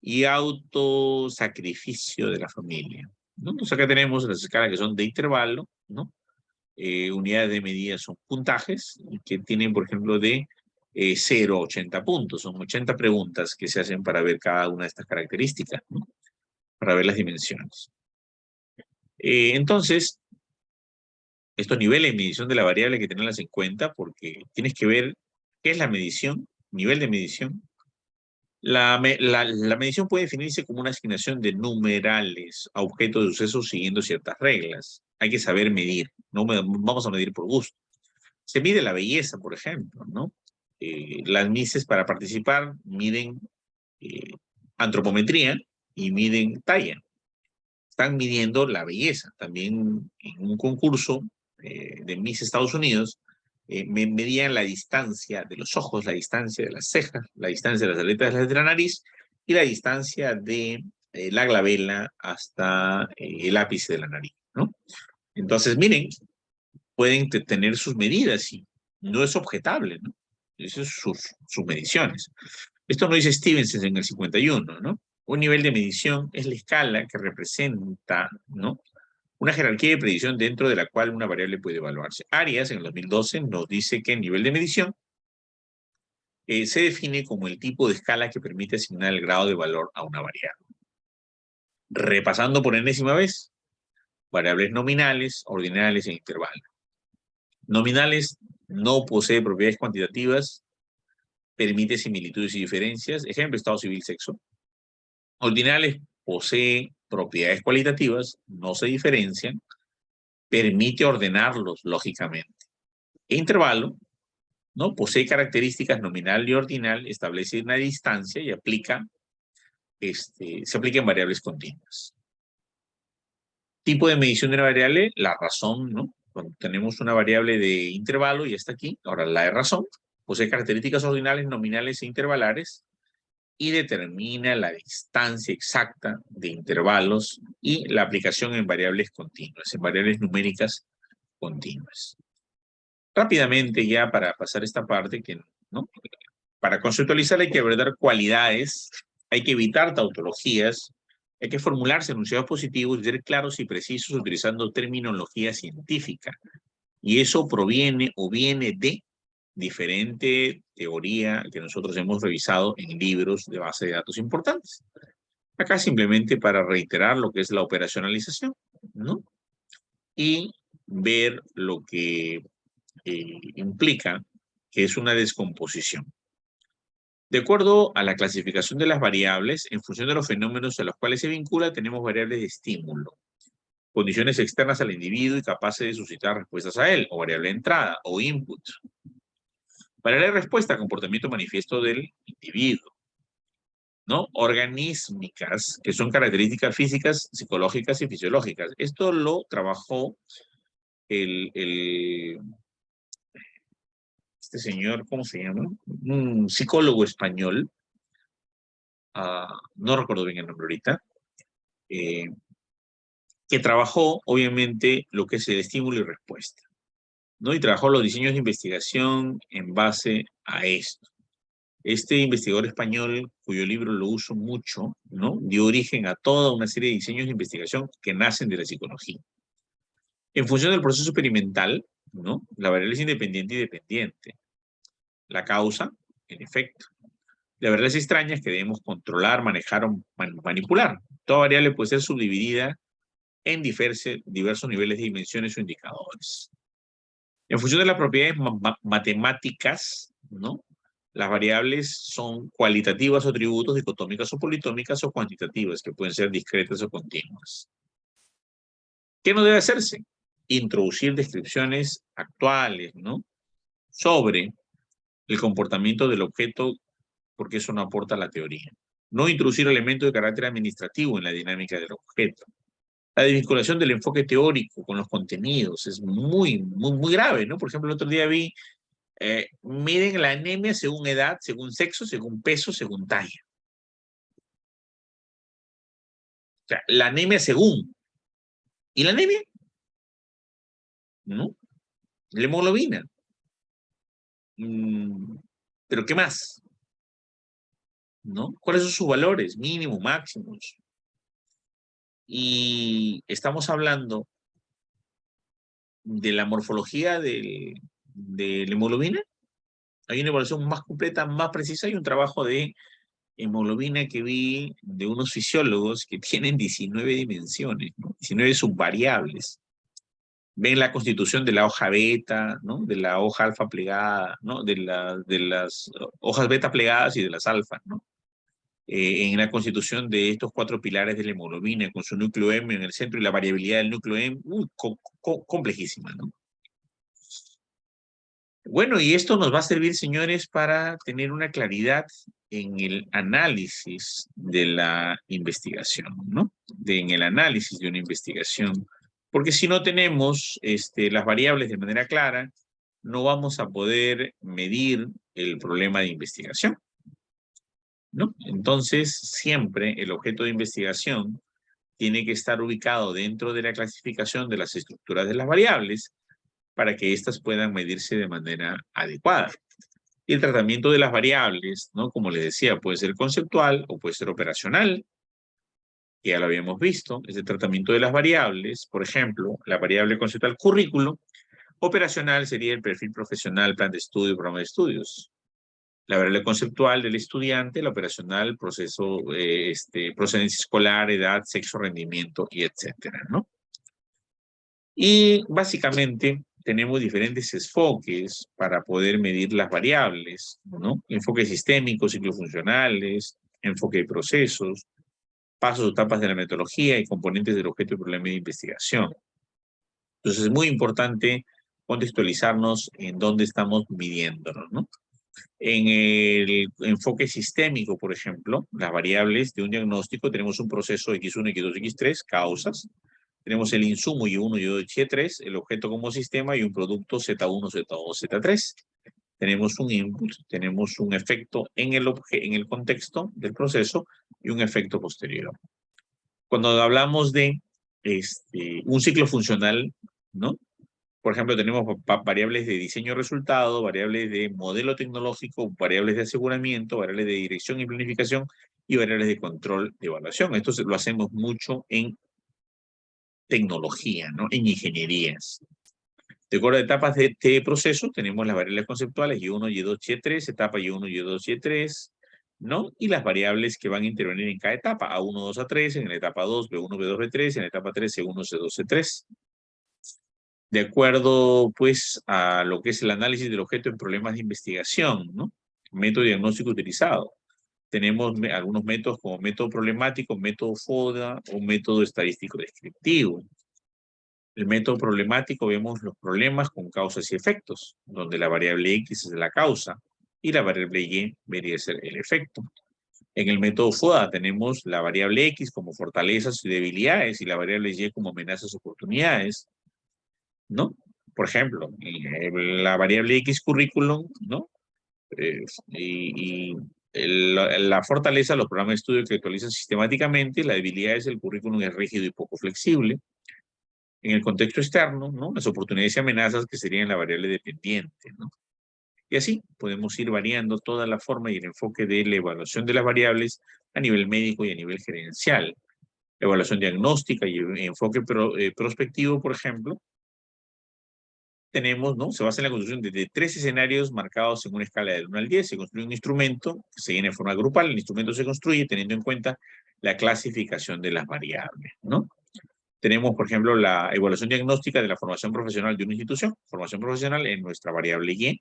Y autosacrificio de la familia, ¿no? Entonces acá tenemos las escalas que son de intervalo, ¿no? Unidades de medida son puntajes, que tienen, por ejemplo, de 0 a 80 puntos. Son 80 preguntas que se hacen para ver cada una de estas características, ¿no? Para ver las dimensiones. Entonces, estos niveles de medición de la variable hay que tenerlas en cuenta porque tienes que ver qué es la medición, nivel de medición. La medición puede definirse como una asignación de numerales a objetos de sucesos siguiendo ciertas reglas. Hay que saber medir, no vamos a medir por gusto. Se mide la belleza, por ejemplo, ¿no? Las Misses para participar miden antropometría y miden talla. Están midiendo la belleza. También en un concurso de Miss Estados Unidos, medían la distancia de los ojos, la distancia de las cejas, la distancia de las aletas de la nariz y la distancia de la glabela hasta el ápice de la nariz, ¿no? Entonces, miren, pueden tener sus medidas y no es objetable, ¿no? Esas son sus mediciones. Esto no dice Stevenson en el 51, ¿no? Un nivel de medición es la escala que representa, ¿no? Una jerarquía de predicción dentro de la cual una variable puede evaluarse. Arias, en el 2012, nos dice que el nivel de medición se define como el tipo de escala que permite asignar el grado de valor a una variable. Repasando por enésima vez, variables nominales, ordinales e intervalos. Nominales no posee propiedades cuantitativas, permite similitudes y diferencias. Ejemplo, estado civil, sexo. Ordinales posee propiedades cualitativas, no se diferencian, permite ordenarlos lógicamente. E intervalo, ¿no? Posee características nominal y ordinal, establece una distancia y se aplica en variables continuas. Tipo de medición de una variable, la razón, ¿no? Cuando tenemos una variable de intervalo y está aquí, ahora la de razón, posee características ordinales, nominales e intervalares y determina la distancia exacta de intervalos y la aplicación en variables continuas, en variables numéricas continuas. Rápidamente ya para pasar esta parte, ¿no? Para conceptualizar hay que abordar cualidades, hay que evitar tautologías, hay que formularse enunciados positivos y ser claros y precisos utilizando terminología científica. Y eso proviene o viene de diferente teoría que nosotros hemos revisado en libros de base de datos importantes. Acá simplemente para reiterar lo que es la operacionalización, ¿no? Y ver lo que implica que es una descomposición. De acuerdo a la clasificación de las variables, en función de los fenómenos a los cuales se vincula, tenemos variables de estímulo, condiciones externas al individuo y capaces de suscitar respuestas a él, o variable de entrada, o input. Variable de respuesta, comportamiento manifiesto del individuo, ¿no? Organísmicas, que son características físicas, psicológicas y fisiológicas. Esto lo trabajó este señor, ¿cómo se llama? Un psicólogo español, no recuerdo bien el nombre ahorita, que trabajó, obviamente, lo que es el estímulo y respuesta, ¿no? Y trabajó los diseños de investigación en base a esto. Este investigador español, cuyo libro lo uso mucho, ¿no? Dio origen a toda una serie de diseños de investigación que nacen de la psicología. En función del proceso experimental, ¿no? La variable es independiente y dependiente. La causa, el efecto. La variable es extraña que debemos controlar, manejar o manipular. Toda variable puede ser subdividida en diversos niveles de dimensiones o indicadores. En función de las propiedades matemáticas, ¿no? Las variables son cualitativas o atributos, dicotómicas o politómicas o cuantitativas, que pueden ser discretas o continuas. ¿Qué no debe hacerse? Introducir descripciones actuales, ¿no? Sobre el comportamiento del objeto, porque eso no aporta a la teoría. No introducir elementos de carácter administrativo en la dinámica del objeto. La desvinculación del enfoque teórico con los contenidos es muy grave, ¿no? Por ejemplo, el otro día vi, miden la anemia según edad, según sexo, según peso, según talla. O sea, la anemia según. ¿Y la anemia? ¿No? La hemoglobina. ¿Pero qué más? ¿No? ¿Cuáles son sus valores? Mínimos, máximos. Y estamos hablando de la morfología de la hemoglobina. Hay una evaluación más completa, más precisa. Hay un trabajo de hemoglobina que vi de unos fisiólogos que tienen 19 dimensiones, ¿no? 19 subvariables. Ven la constitución de la hoja beta, ¿no? De la hoja alfa plegada, ¿no? De las hojas beta plegadas y de las alfa, ¿no? En la constitución de estos 4 pilares de la hemoglobina, con su núcleo M en el centro y la variabilidad del núcleo M, complejísima, ¿no? Bueno, y esto nos va a servir, señores, para tener una claridad en el análisis de la investigación, ¿no? En el análisis de una investigación. Porque si no tenemos las variables de manera clara, no vamos a poder medir el problema de investigación, ¿no? Entonces, siempre el objeto de investigación tiene que estar ubicado dentro de la clasificación de las estructuras de las variables para que éstas puedan medirse de manera adecuada. Y el tratamiento de las variables, ¿no? Como les decía, puede ser conceptual o puede ser operacional, que ya lo habíamos visto. Es el tratamiento de las variables, por ejemplo, la variable conceptual currículo. Operacional sería el perfil profesional, plan de estudio, programa de estudios. La variable conceptual del estudiante, la operacional, proceso, procedencia escolar, edad, sexo, rendimiento, y etcétera, ¿no? Y básicamente tenemos diferentes enfoques para poder medir las variables, ¿no? Enfoques sistémicos, ciclos funcionales, enfoque de procesos, pasos o etapas de la metodología y componentes del objeto y problema de investigación. Entonces es muy importante contextualizarnos en dónde estamos midiéndonos, ¿no? En el enfoque sistémico, por ejemplo, las variables de un diagnóstico, tenemos un proceso X1, X2, X3, causas. Tenemos el insumo Y1, Y2, Y3, el objeto como sistema y un producto Z1, Z2, Z3. Tenemos un input, tenemos un efecto en el contexto del proceso y un efecto posterior. Cuando hablamos de un ciclo funcional, ¿no? Por ejemplo, tenemos variables de diseño resultado, variables de modelo tecnológico, variables de aseguramiento, variables de dirección y planificación y variables de control de evaluación. Esto lo hacemos mucho en tecnología, ¿no? En ingenierías. De acuerdo a etapas de proceso, tenemos las variables conceptuales Y1, Y2, Y3, etapa Y1, Y2, Y3, ¿no? Y las variables que van a intervenir en cada etapa, A1, 2, A3, en la etapa 2, B1, B2, B3, en la etapa 3, C1, C2, C3. De acuerdo, pues, a lo que es el análisis del objeto en problemas de investigación, ¿no? Método diagnóstico utilizado. Tenemos algunos métodos como método problemático, método FODA o método estadístico descriptivo. El método problemático vemos los problemas con causas y efectos, donde la variable X es la causa y la variable Y debería ser el efecto. En el método FODA tenemos la variable X como fortalezas y debilidades y la variable Y como amenazas y oportunidades, ¿no? Por ejemplo, la variable X currículum, ¿no? la fortaleza, los programas de estudio que actualizan sistemáticamente, la debilidad es el currículum es rígido y poco flexible. En el contexto externo, ¿no? Las oportunidades y amenazas que serían la variable dependiente, ¿no? Y así podemos ir variando toda la forma y el enfoque de la evaluación de las variables a nivel médico y a nivel gerencial. Evaluación diagnóstica y enfoque prospectivo, por ejemplo, tenemos, ¿no? Se basa en la construcción de 3 escenarios marcados en una escala del 1 al 10. Se construye un instrumento que se llena de forma grupal. El instrumento se construye teniendo en cuenta la clasificación de las variables, ¿no? Tenemos, por ejemplo, la evaluación diagnóstica de la formación profesional de una institución. Formación profesional en nuestra variable Y.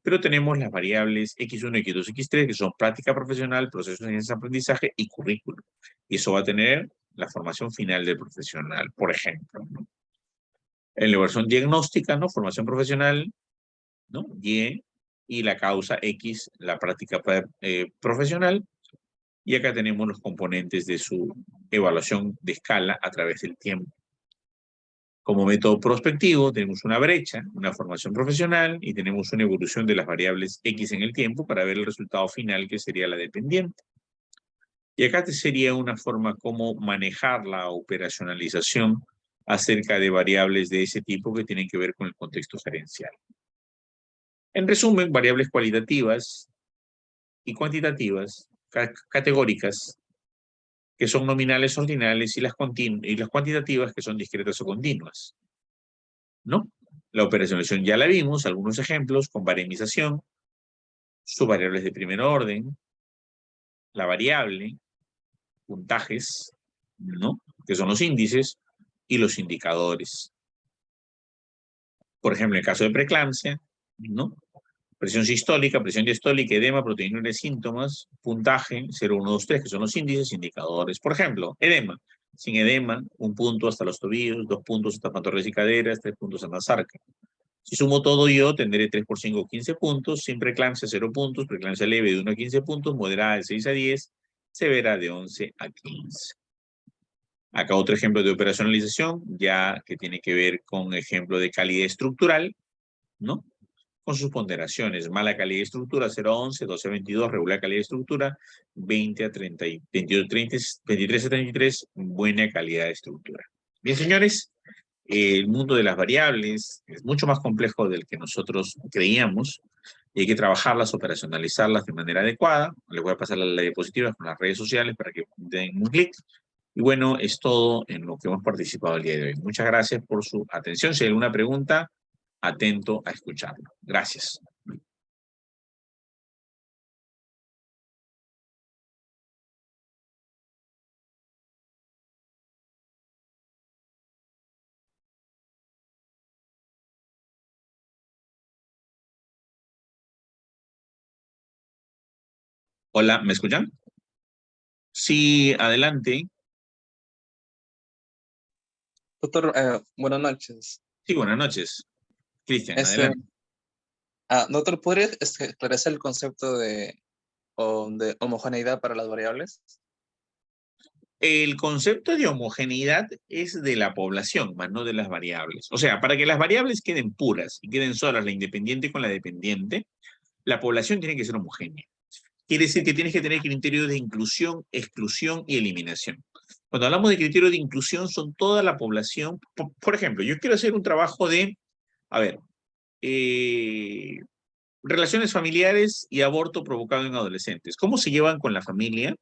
Pero tenemos las variables X1, X2, X3, que son práctica profesional, procesos de aprendizaje y currículum. Y eso va a tener la formación final del profesional, por ejemplo, ¿no? En la evaluación diagnóstica, ¿no? Formación profesional, ¿no? Y la causa X, la práctica profesional. Y acá tenemos los componentes de su evaluación de escala a través del tiempo. Como método prospectivo tenemos una brecha, una formación profesional y tenemos una evolución de las variables X en el tiempo para ver el resultado final que sería la dependiente. Y acá sería una forma como manejar la operacionalización acerca de variables de ese tipo que tienen que ver con el contexto gerencial. En resumen, variables cualitativas y cuantitativas, categóricas, que son nominales ordinales, y las cuantitativas, que son discretas o continuas, ¿no? La operacionalización ya la vimos, algunos ejemplos con baremización, subvariables de primer orden, la variable, puntajes, ¿no? Que son los índices, y los indicadores. Por ejemplo, en el caso de preeclampsia, ¿no? Presión sistólica, presión diastólica, edema, proteinuria de síntomas, puntaje 0, 1, 2, 3, que son los índices, indicadores. Por ejemplo, edema. Sin edema, 1 punto hasta los tobillos, 2 puntos hasta pantorrillas y caderas, 3 puntos en la sarca. Si sumo todo yo, tendré 3 por 5, 15 puntos. Sin preeclampsia, 0 puntos. Preeclampsia leve de 1 a 15 puntos. Moderada de 6 a 10. Severa de 11 a 15. Acá otro ejemplo de operacionalización, ya que tiene que ver con ejemplo de calidad estructural, ¿no? Con sus ponderaciones: mala calidad de estructura 0 a 11, 12 a 22, regular calidad de estructura 20 a 30, 22, 30, 23 a 33, buena calidad de estructura. Bien, señores, el mundo de las variables es mucho más complejo del que nosotros creíamos y hay que trabajarlas, operacionalizarlas de manera adecuada. Les voy a pasar la diapositiva con las redes sociales para que den un clic. Y bueno, es todo en lo que hemos participado el día de hoy. Muchas gracias por su atención. Si hay alguna pregunta, atento a escucharlo. Gracias. Hola, ¿me escuchan? Sí, adelante. Doctor, buenas noches. Sí, buenas noches. Cristian, Este, adelante. doctor, ¿podría esclarecer el concepto de homogeneidad para las variables? El concepto de homogeneidad es de la población, más no de las variables. O sea, para que las variables queden puras y queden solas, la independiente con la dependiente, la población tiene que ser homogénea. Quiere decir que tienes que tener criterios de inclusión, exclusión y eliminación. Cuando hablamos de criterios de inclusión, son toda la población. Por ejemplo, yo quiero hacer un trabajo de, a ver, relaciones familiares y aborto provocado en adolescentes. ¿Cómo se llevan con la familia,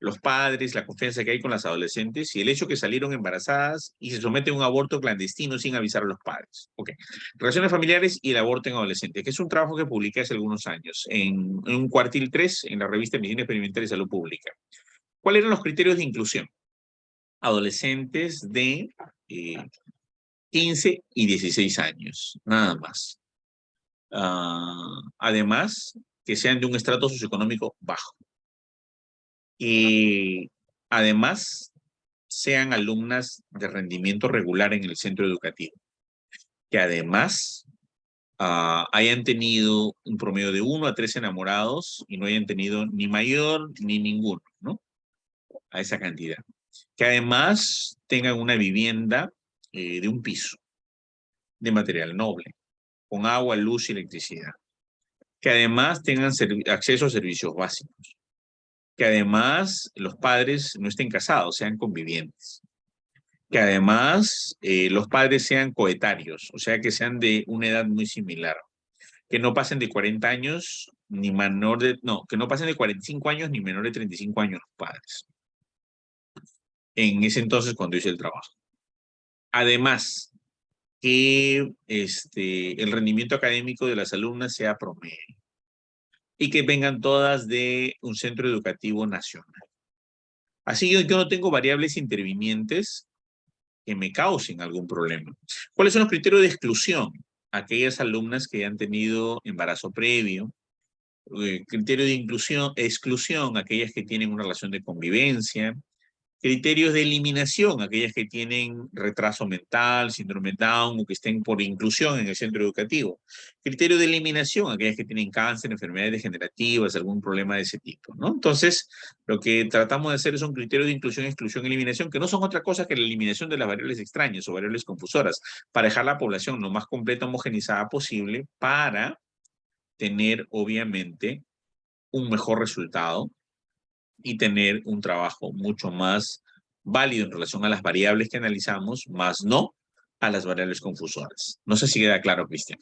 los padres, la confianza que hay con las adolescentes y el hecho que salieron embarazadas y se someten a un aborto clandestino sin avisar a los padres? Ok. Relaciones familiares y el aborto en adolescentes, que es un trabajo que publiqué hace algunos años en un cuartil 3 en la revista Medicina Experimental y Salud Pública. ¿Cuáles eran los criterios de inclusión? Adolescentes de 15 y 16 años, nada más. Además, que sean de un estrato socioeconómico bajo. Y además, sean alumnas de rendimiento regular en el centro educativo. Que además hayan tenido un promedio de 1 a 3 enamorados y no hayan tenido ni mayor ni ninguno, ¿no? A esa cantidad. Que además tengan una vivienda de un piso, de material noble, con agua, luz y electricidad. que además tengan acceso a servicios básicos, que además los padres no estén casados, sean convivientes, que además los padres sean coetarios, o sea, que sean de una edad muy similar, que no pasen de 40 años ni menor de, no, que no pasen de 45 años ni menor de 35 años los padres. En ese entonces cuando hice el trabajo. Además, que el rendimiento académico de las alumnas sea promedio y que vengan todas de un centro educativo nacional. Así yo no tengo variables intervinientes que me causen algún problema. ¿Cuáles son los criterios de exclusión? Aquellas alumnas que han tenido embarazo previo. Criterio de inclusión, exclusión, aquellas que tienen una relación de convivencia. Criterios de eliminación, aquellas que tienen retraso mental, síndrome Down o que estén por inclusión en el centro educativo. Criterio de eliminación, aquellas que tienen cáncer, enfermedades degenerativas, algún problema de ese tipo, ¿no? Entonces, lo que tratamos de hacer es un criterio de inclusión, exclusión, eliminación, que no son otra cosa que la eliminación de las variables extrañas o variables confusoras, para dejar la población lo más completa, homogenizada posible, para tener, obviamente, un mejor resultado y tener un trabajo mucho más válido en relación a las variables que analizamos, más no a las variables confusoras. No sé si queda claro, Cristian.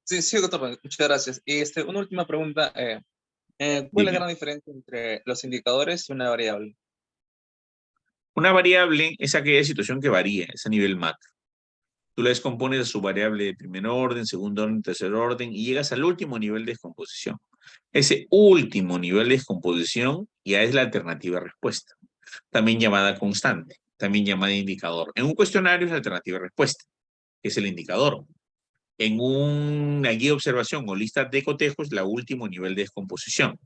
Sí, sí, doctor, muchas gracias. Y una última pregunta. ¿Cuál es la Dime. gran diferencia entre los indicadores y una variable? Una variable es aquella situación que varía, es a nivel macro. Tú la descompones a su variable de primer orden, segundo orden, tercer orden, y llegas al último nivel de descomposición. Ese último nivel de descomposición ya es la alternativa respuesta, también llamada constante, también llamada indicador. En un cuestionario es la alternativa respuesta, que es el indicador. En una guía de observación o lista de cotejos, la último nivel de descomposición.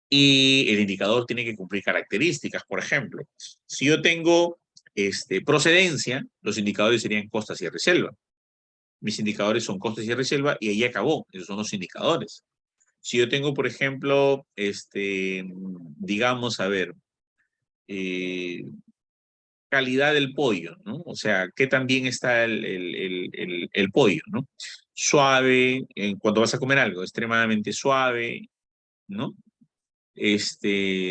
Y el indicador tiene que cumplir características. Por ejemplo, si yo tengo procedencia, los indicadores serían costas y reserva. Mis indicadores son costas y reserva y ahí acabó. Esos son los indicadores. Si yo tengo, por ejemplo, digamos, a ver, calidad del pollo, ¿no? O sea, qué tan bien está el pollo, ¿no? Suave, cuando vas a comer algo, extremadamente suave, ¿no?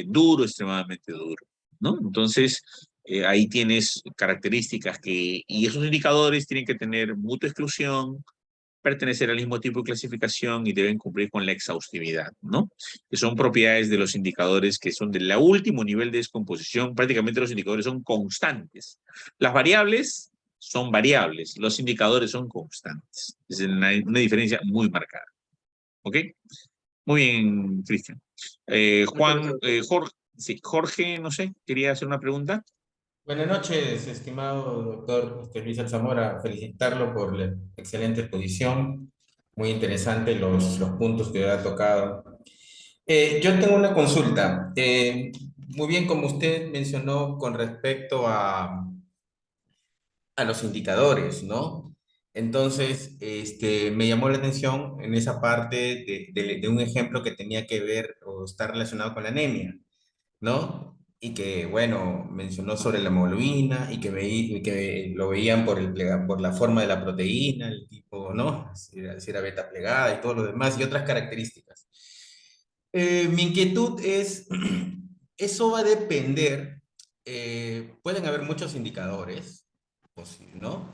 Duro, extremadamente duro, ¿no? Entonces, ahí tienes características y esos indicadores tienen que tener mutua exclusión, pertenecer al mismo tipo de clasificación y deben cumplir con la exhaustividad, ¿no? Que son propiedades de los indicadores que son del último nivel de descomposición. Prácticamente los indicadores son constantes. Las variables son variables, los indicadores son constantes. Es una diferencia muy marcada. ¿Ok? Muy bien, Cristian. Muchas gracias, doctor. Jorge, sí, Jorge, no sé, quería hacer una pregunta. Buenas noches, estimado doctor Luis Alzamora. Felicitarlo por la excelente exposición. Muy interesante los puntos que ha tocado. Yo tengo una consulta. Muy bien, como usted mencionó con respecto a los indicadores, ¿no? Entonces, me llamó la atención en esa parte de un ejemplo que tenía que ver o está relacionado con la anemia, ¿no? Y que, bueno, mencionó sobre la hemoglobina y que lo veían por la forma de la proteína, el tipo, ¿no? Si era beta plegada y todo lo demás y otras características. Mi inquietud es, eso va a depender, pueden haber muchos indicadores, pues, ¿no?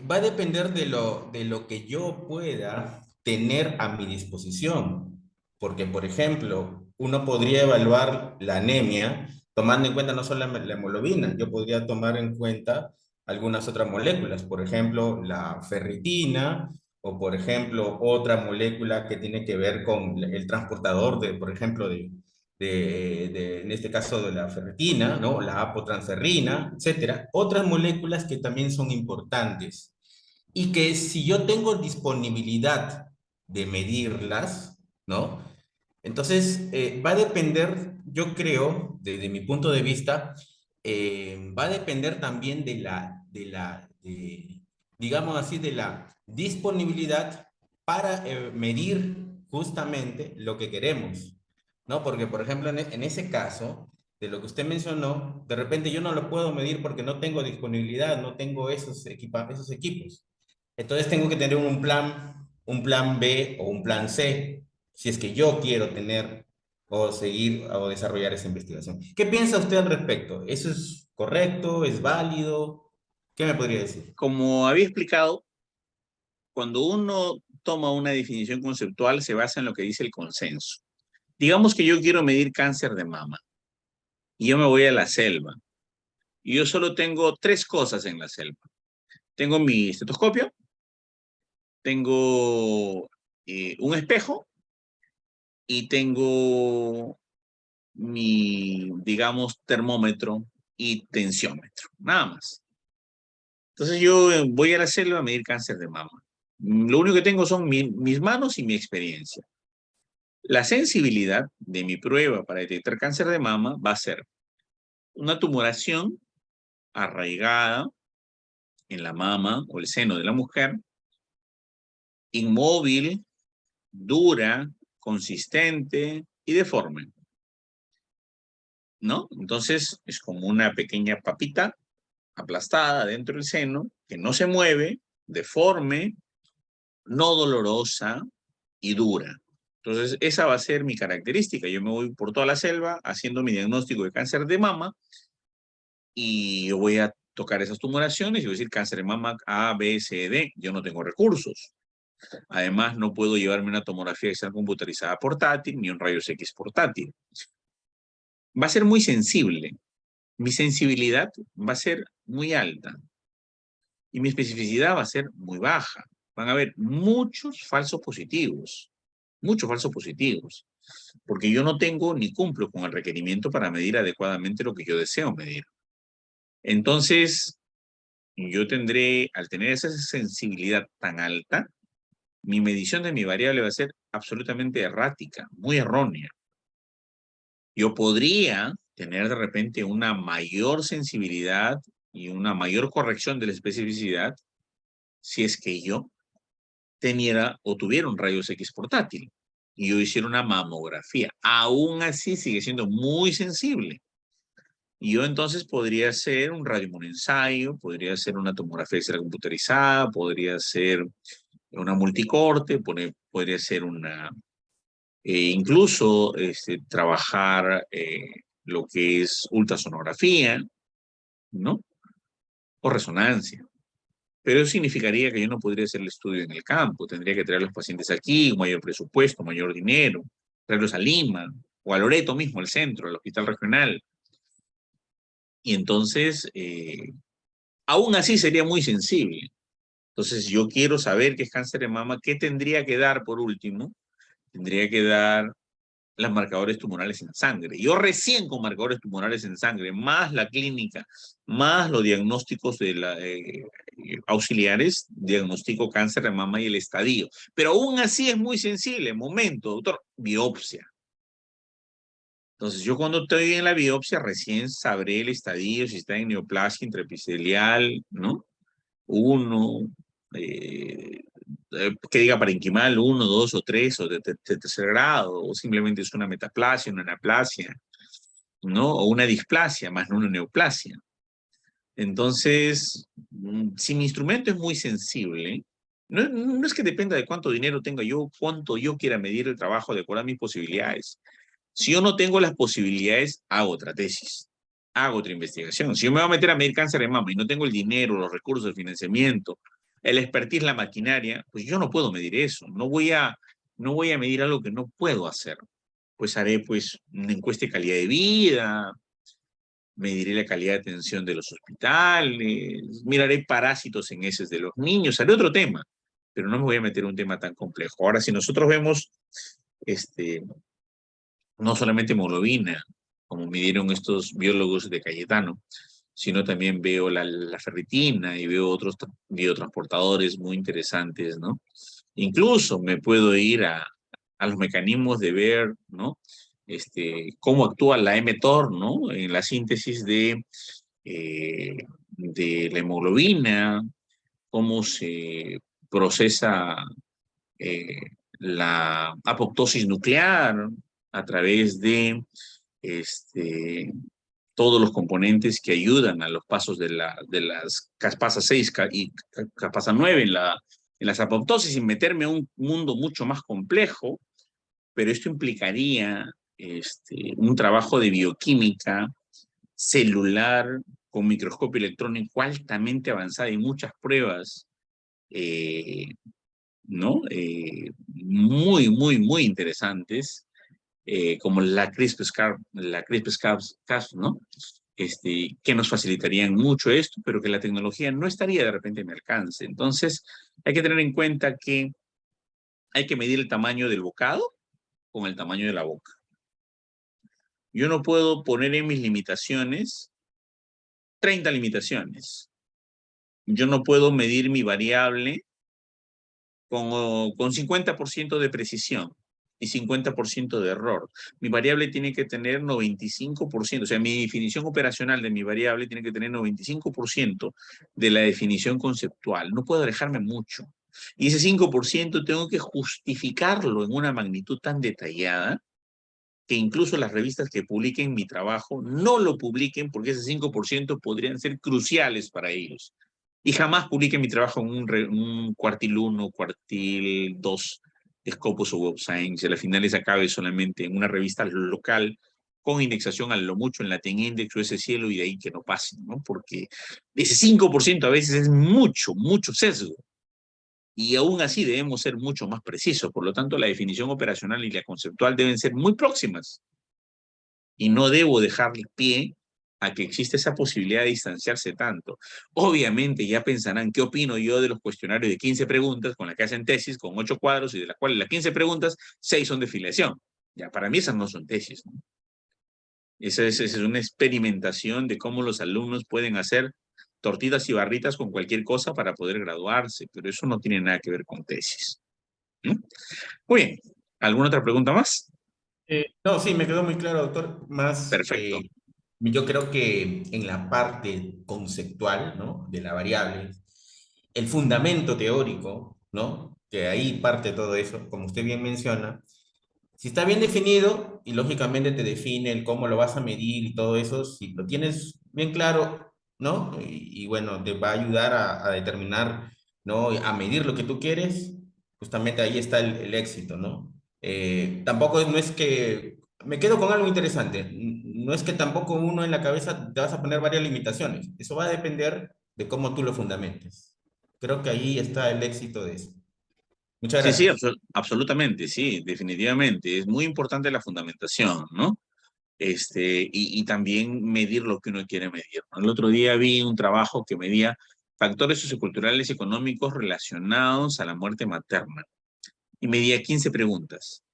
Va a depender de lo que yo pueda tener a mi disposición. Porque, por ejemplo, uno podría evaluar la anemia tomando en cuenta no solo la hemoglobina, yo podría tomar en cuenta algunas otras moléculas, por ejemplo, la ferritina, o por ejemplo, otra molécula que tiene que ver con el transportador de, por ejemplo, en este caso de la ferritina, ¿no? La apotransferrina, etcétera. Otras moléculas que también son importantes y que si yo tengo disponibilidad de medirlas, ¿no? Entonces, va a depender, yo creo, desde mi punto de vista, va a depender también digamos así, de la disponibilidad para medir justamente lo que queremos, ¿no? Porque, por ejemplo, en ese caso, de lo que usted mencionó, de repente yo no lo puedo medir porque no tengo disponibilidad, no tengo esos esos equipos. Entonces tengo que tener un plan un plan B o un plan C, si es que yo quiero tener o seguir o desarrollar esa investigación. ¿Qué piensa usted al respecto? ¿Eso es correcto? ¿Es válido? ¿Qué me podría decir? Como había explicado, cuando uno toma una definición conceptual, se basa en lo que dice el consenso. Digamos que yo quiero medir cáncer de mama y yo me voy a la selva y yo solo tengo 3 cosas en la selva. Tengo mi estetoscopio, tengo un espejo y tengo mi, digamos, termómetro y tensiómetro, nada más. Entonces yo voy a la selva a medir cáncer de mama. Lo único que tengo son mis manos y mi experiencia. La sensibilidad de mi prueba para detectar cáncer de mama va a ser una tumoración arraigada en la mama o el seno de la mujer, inmóvil, dura, consistente y deforme, ¿no? Entonces es como una pequeña papita aplastada dentro del seno que no se mueve, deforme, no dolorosa y dura. Entonces esa va a ser mi característica. Yo me voy por toda la selva haciendo mi diagnóstico de cáncer de mama y yo voy a tocar esas tumoraciones y voy a decir cáncer de mama A, B, C, D. Yo no tengo recursos. Además, no puedo llevarme una tomografía externa computarizada portátil ni un rayos X portátil. Va a ser muy sensible. Mi sensibilidad va a ser muy alta y mi especificidad va a ser muy baja. Van a haber muchos falsos positivos, porque yo no tengo ni cumplo con el requerimiento para medir adecuadamente lo que yo deseo medir. Entonces, yo tendré, al tener esa sensibilidad tan alta, mi medición de mi variable va a ser absolutamente errática, muy errónea. Yo podría tener de repente una mayor sensibilidad y una mayor corrección de la especificidad si es que yo teniera o tuviera un rayos X portátil y yo hiciera una mamografía. Aún así sigue siendo muy sensible. Y yo entonces podría hacer un radioensayo, podría hacer una tomografía externa computarizada, podría hacer una multicorte, podría ser una, incluso trabajar lo que es ultrasonografía, ¿no? O resonancia. Pero eso significaría que yo no podría hacer el estudio en el campo, tendría que traer a los pacientes aquí, un mayor presupuesto, mayor dinero, traerlos a Lima, o a Loreto mismo, al centro, al hospital regional. Y entonces, aún así sería muy sensible. Entonces, yo quiero saber qué es cáncer de mama, ¿qué tendría que dar por último? Tendría que dar los marcadores tumorales en sangre. Yo recién con marcadores tumorales en sangre, más la clínica, más los diagnósticos de auxiliares, diagnostico cáncer de mama y el estadio. Pero aún así es muy sensible. Momento, doctor, biopsia. Entonces, yo cuando estoy en la biopsia, recién sabré el estadio, si está en neoplasia intraepitelial, ¿no? 1, que diga parenquimal 1, 2 o 3 o de tercer grado, o simplemente es una metaplasia, una anaplasia, ¿no? O una displasia, más no una neoplasia. Entonces, si mi instrumento es muy sensible, no es que dependa de cuánto dinero tenga yo, cuánto yo quiera medir el trabajo de acuerdo a mis posibilidades. Si yo no tengo las posibilidades, hago otra tesis, hago otra investigación. Si yo me voy a meter a medir cáncer de mama y no tengo el dinero, los recursos, el financiamiento, el expertise, la maquinaria, pues yo no puedo medir eso. No voy a medir algo que no puedo hacer. Pues haré pues una encuesta de calidad de vida, mediré la calidad de atención de los hospitales, miraré parásitos en heces de los niños, haré otro tema, pero no me voy a meter en un tema tan complejo. Ahora, si nosotros vemos no solamente hemoglobina, como midieron estos biólogos de Cayetano, sino también veo la ferritina y veo otros biotransportadores muy interesantes, ¿no? Incluso me puedo ir a los mecanismos de ver, ¿no? Cómo actúa la mTOR, ¿no? En la síntesis de la hemoglobina, cómo se procesa eh, la apoptosis nuclear a través de todos los componentes que ayudan a los pasos de las caspasa 6 y caspasa 9 en la en las apoptosis sin meterme a un mundo mucho más complejo, pero esto implicaría un trabajo de bioquímica celular con microscopio electrónico altamente avanzada y muchas pruebas, ¿no? Muy, muy, muy interesantes, como la CRISPR-Cas, ¿no? Que nos facilitarían mucho esto, pero que la tecnología no estaría de repente a mi alcance. Entonces, hay que tener en cuenta que hay que medir el tamaño del bocado con el tamaño de la boca. Yo no puedo poner en mis limitaciones 30 limitaciones. Yo no puedo medir mi variable con 50% de precisión y 50% de error. Mi variable tiene que tener 95%, o sea, mi definición operacional de mi variable tiene que tener 95% de la definición conceptual. No puedo alejarme mucho. Y ese 5% tengo que justificarlo en una magnitud tan detallada que incluso las revistas que publiquen mi trabajo no lo publiquen porque ese 5% podrían ser cruciales para ellos. Y jamás publiquen mi trabajo en un cuartil 1, cuartil 2 de Scopus o Web Science. Y al final les acabe solamente en una revista local con indexación a lo mucho en Latin Index o ese cielo y de ahí que no pasen, ¿no? Porque ese 5% a veces es mucho, mucho sesgo. Y aún así debemos ser mucho más precisos. Por lo tanto, la definición operacional y la conceptual deben ser muy próximas. Y no debo dejar pie a que existe esa posibilidad de distanciarse tanto. Obviamente ya pensarán qué opino yo de los cuestionarios de 15 preguntas con las que hacen tesis, con 8 cuadros, y de las cuales las 15 preguntas, 6 son de filiación. Ya, para mí esas no son tesis, ¿no? Esa es una experimentación de cómo los alumnos pueden hacer tortitas y barritas con cualquier cosa para poder graduarse, pero eso no tiene nada que ver con tesis. ¿Mm? Muy bien. ¿Alguna otra pregunta más? No, sí, me quedó muy claro, doctor. Más, Perfecto. yo creo que en la parte conceptual, ¿no? De la variable, el fundamento teórico, ¿no? Que ahí parte todo eso, como usted bien menciona. Si está bien definido y lógicamente te define el cómo lo vas a medir y todo eso, si lo tienes bien claro, ¿no? Y bueno, te va a ayudar a determinar, ¿no? A medir lo que tú quieres, justamente ahí está el éxito, ¿no? Tampoco no es que, me quedo con algo interesante, no es que tampoco uno en la cabeza te vas a poner varias limitaciones, eso va a depender de cómo tú lo fundamentes. Creo que ahí está el éxito de eso. Muchas Sí, sí, gracias. absolutamente, sí, definitivamente. Es muy importante la fundamentación, ¿no? Y también medir lo que uno quiere medir, ¿no? El otro día vi un trabajo que medía factores socioculturales y económicos relacionados a la muerte materna y medía 15 preguntas.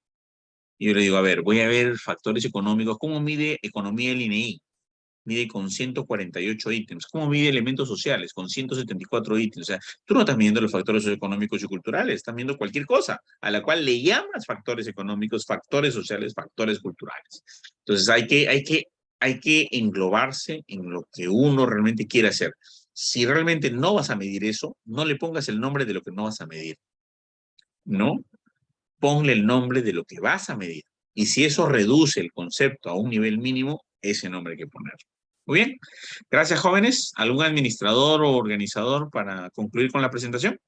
Y yo le digo, a ver, voy a ver factores económicos. ¿Cómo mide economía el INEI? Mide con 148 ítems. ¿Cómo mide elementos sociales? Con 174 ítems. O sea, tú no estás midiendo los factores socioeconómicos y culturales, estás midiendo cualquier cosa a la cual le llamas factores económicos, factores sociales, factores culturales. Entonces hay que englobarse en lo que uno realmente quiere hacer. Si realmente no vas a medir eso, no le pongas el nombre de lo que no vas a medir. No, ponle el nombre de lo que vas a medir. Y si eso reduce el concepto a un nivel mínimo, ese nombre hay que ponerlo. Muy bien. Gracias, jóvenes. ¿Algún administrador o organizador para concluir con la presentación?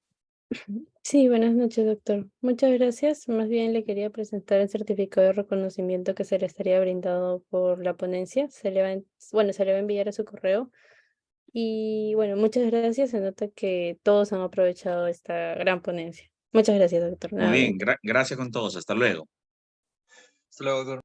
Sí, buenas noches, doctor. Muchas gracias. Más bien le quería presentar el certificado de reconocimiento que se le estaría brindado por la ponencia. Bueno, se le va a enviar a su correo. Y bueno, muchas gracias. Se nota que todos han aprovechado esta gran ponencia. Muchas gracias, doctor, Muy bien. nuevamente. Gracias con todos. Hasta luego. Hasta luego, doctor.